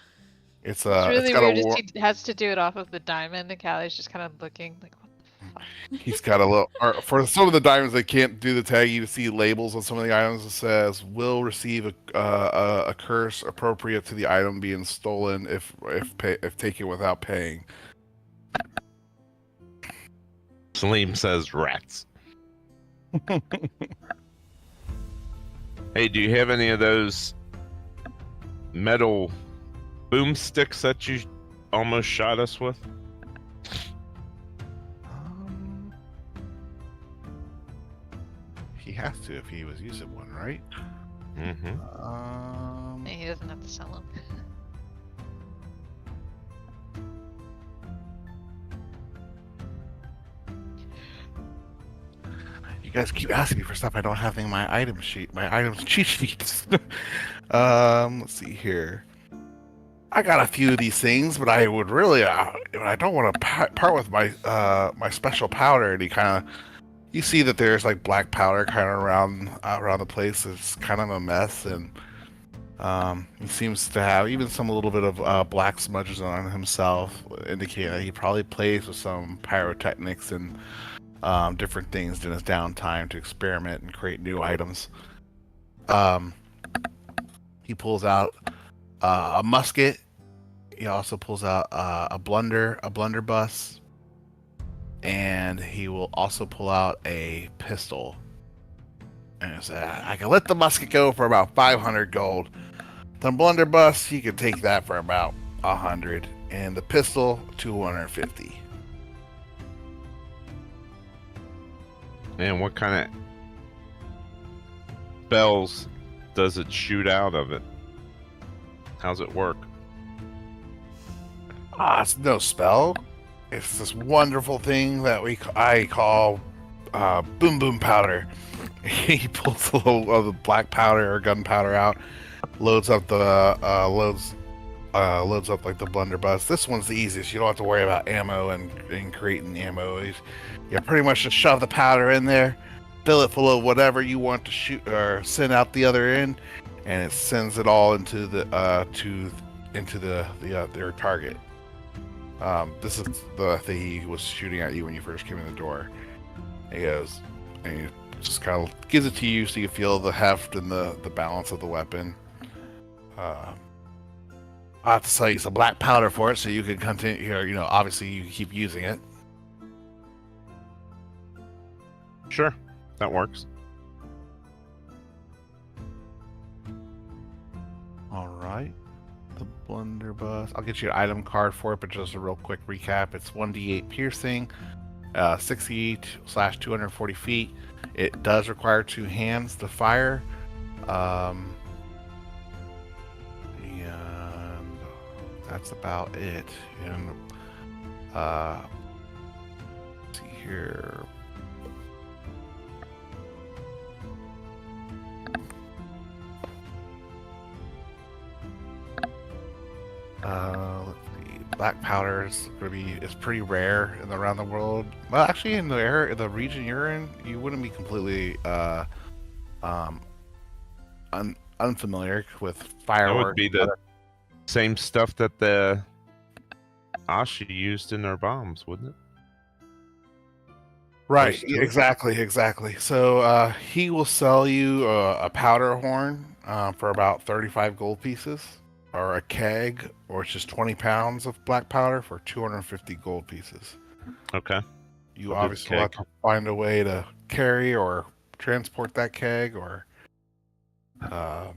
It's It's really got weird. a war- He has to do it off of the diamond, and Callie's just kind of looking like, what the fuck? He's got a little. Or for some of the diamonds, they can't do the tag. You see labels on some of the items that says "will receive a curse appropriate to the item being stolen if taken without paying." Salim says rats. Hey, do you have any of those metal boomsticks that you almost shot us with? He has to if he was using one, right? Mm-hmm. He doesn't have to sell them. You guys keep asking me for stuff I don't have in my item sheet, my items cheat sheets. Let's see here. I got a few of these things, but I would really, I don't want to part with my my special powder. And you see that there's like black powder kind of around the place. It's kind of a mess, and he seems to have even some little bit of black smudges on himself, indicating that he probably plays with some pyrotechnics and different things in his downtime to experiment and create new items. He pulls out a musket. He also pulls out a blunderbuss, and he will also pull out a pistol. And he says, I can let the musket go for about 500 gold. The blunderbuss, you can take that for about 100, and the pistol 250. And what kind of spells does it shoot out of it? How's it work? It's no spell. It's this wonderful thing that I call boom boom powder. He pulls a little of the black powder or gunpowder out, loads up loads up like the blunderbuss. This one's the easiest. You don't have to worry about ammo and creating ammo. You pretty much just shove the powder in there, fill it full of whatever you want to shoot or send out the other end, and it sends it all into their target. This is the thing he was shooting at you when you first came in the door. He goes, and he just kind of gives it to you so you feel the heft and the balance of the weapon. I have to sell you some black powder for it so you can continue, obviously you keep using it. Sure, that works. All right. The blunderbuss. I'll get you an item card for it, but just a real quick recap. It's 1d8 piercing, 60/240 feet. It does require 2 hands to fire. And that's about it. And let's see here. Let's see. Black powder is pretty rare around the world. Well, actually, in the region you're in, you wouldn't be completely unfamiliar with That would fireworks. be the same stuff that the Ashi used in their bombs, wouldn't it? Right, Close to it. exactly. So he will sell you a powder horn for about 35 gold pieces, or a keg, or it's just 20 pounds of black powder for 250 gold pieces. Okay. You I'll do the obviously will have keg. to find a way to carry or transport that keg, or depending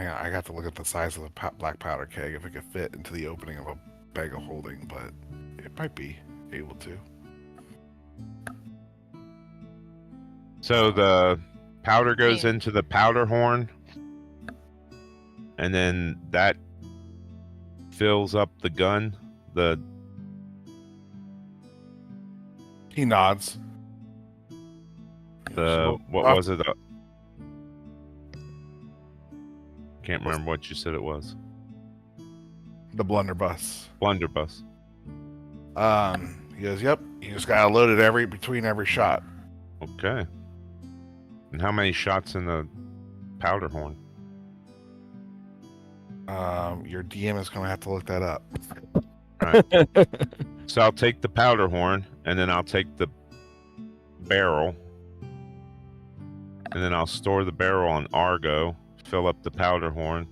on, I got to look at the size of the black powder keg if it could fit into the opening of a bag of holding, but it might be able to. So the powder goes Yeah. into the powder horn, and then that fills up the gun. He nods. What was it? Can't remember what you said it was. The blunderbuss. Blunderbuss. He goes, "Yep. You just gotta load it between every shot." Okay. And how many shots in the powder horn? Your DM is gonna have to look that up. So I'll take the powder horn, and then I'll take the barrel, and then I'll store the barrel on Argo, fill up the powder horn,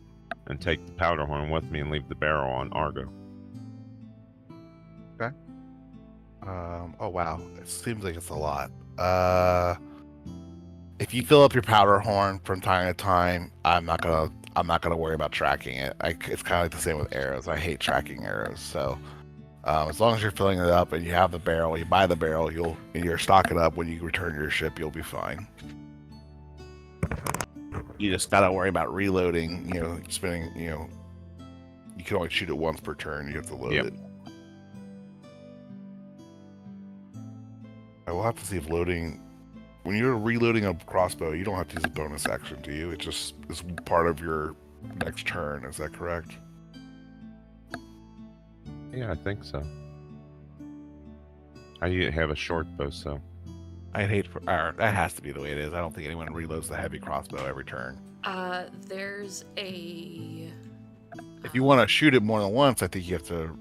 and take the powder horn with me and leave the barrel on Argo. Oh wow, it seems like it's a lot. If you fill up your powder horn from time to time, I'm not gonna worry about tracking it. It's kind of like the same with arrows. I hate tracking arrows. So as long as you're filling it up and you have the barrel, you buy the barrel, and you're stocking up when you return to your ship, you'll be fine. You just gotta worry about reloading. Spending. You can only shoot it once per turn. You have to load Yep. it. I will have to see if loading. When you're reloading a crossbow, you don't have to use a bonus action, do you? It just is part of your next turn. Is that correct? Yeah, I think so. I have a short bow, so. I'd hate for. That has to be the way it is. I don't think anyone reloads the heavy crossbow every turn. There's a. If you want to shoot it more than once, I think you have to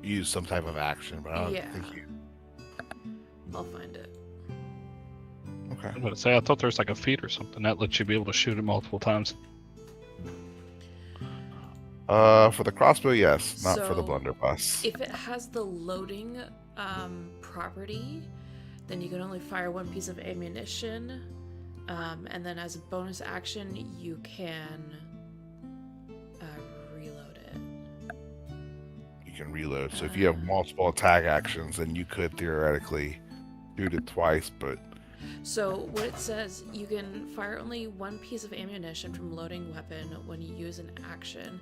use some type of action. But I don't Yeah. think you. I'll find it. Okay. I'm gonna say I thought there was like a feat or something that lets you be able to shoot it multiple times. For the crossbow, yes, not for the So, blunderbuss. If it has the loading property, then you can only fire one piece of ammunition, and then as a bonus action, you can reload it. You can reload. So if you have multiple attack actions, then you could theoretically shoot it twice, but. So what it says, you can fire only one piece of ammunition from loading weapon when you use an action,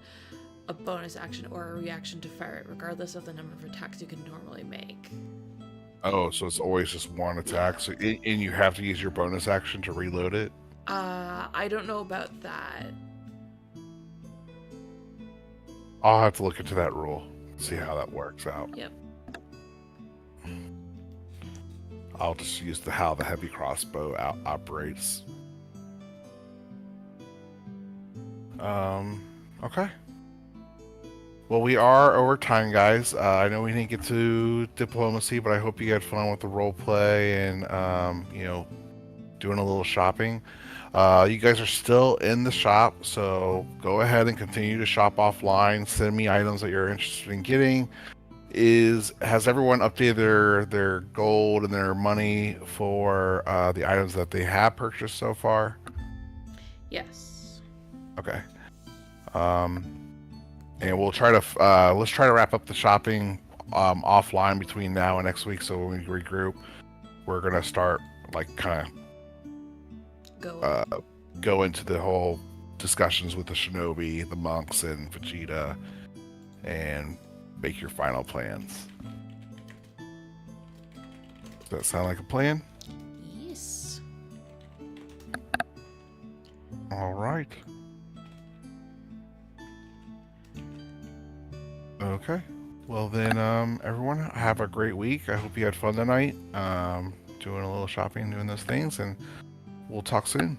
a bonus action, or a reaction to fire it, regardless of the number of attacks you can normally make. Oh, so it's always just one attack. So and you have to use your bonus action to reload it. I don't know about that. I'll have to look into that rule, see how that works out. Yep. I'll just use how the heavy crossbow operates. Okay. Well, we are over time, guys. I know we didn't get to diplomacy, but I hope you had fun with the role play and doing a little shopping. You guys are still in the shop, so go ahead and continue to shop offline. Send me items that you're interested in getting. Has everyone updated their gold and their money for the items that they have purchased so far? Yes. Okay. And we'll try to let's try to wrap up the shopping offline between now and next week. So when we regroup, we're gonna start like kind of go into the whole discussions with the shinobi, the monks, and Vegeta, and make your final plans. Does that sound like a plan? Yes. All right. Okay. Well then, everyone have a great week. I hope you had fun tonight. Doing a little shopping, doing those things, and we'll talk soon.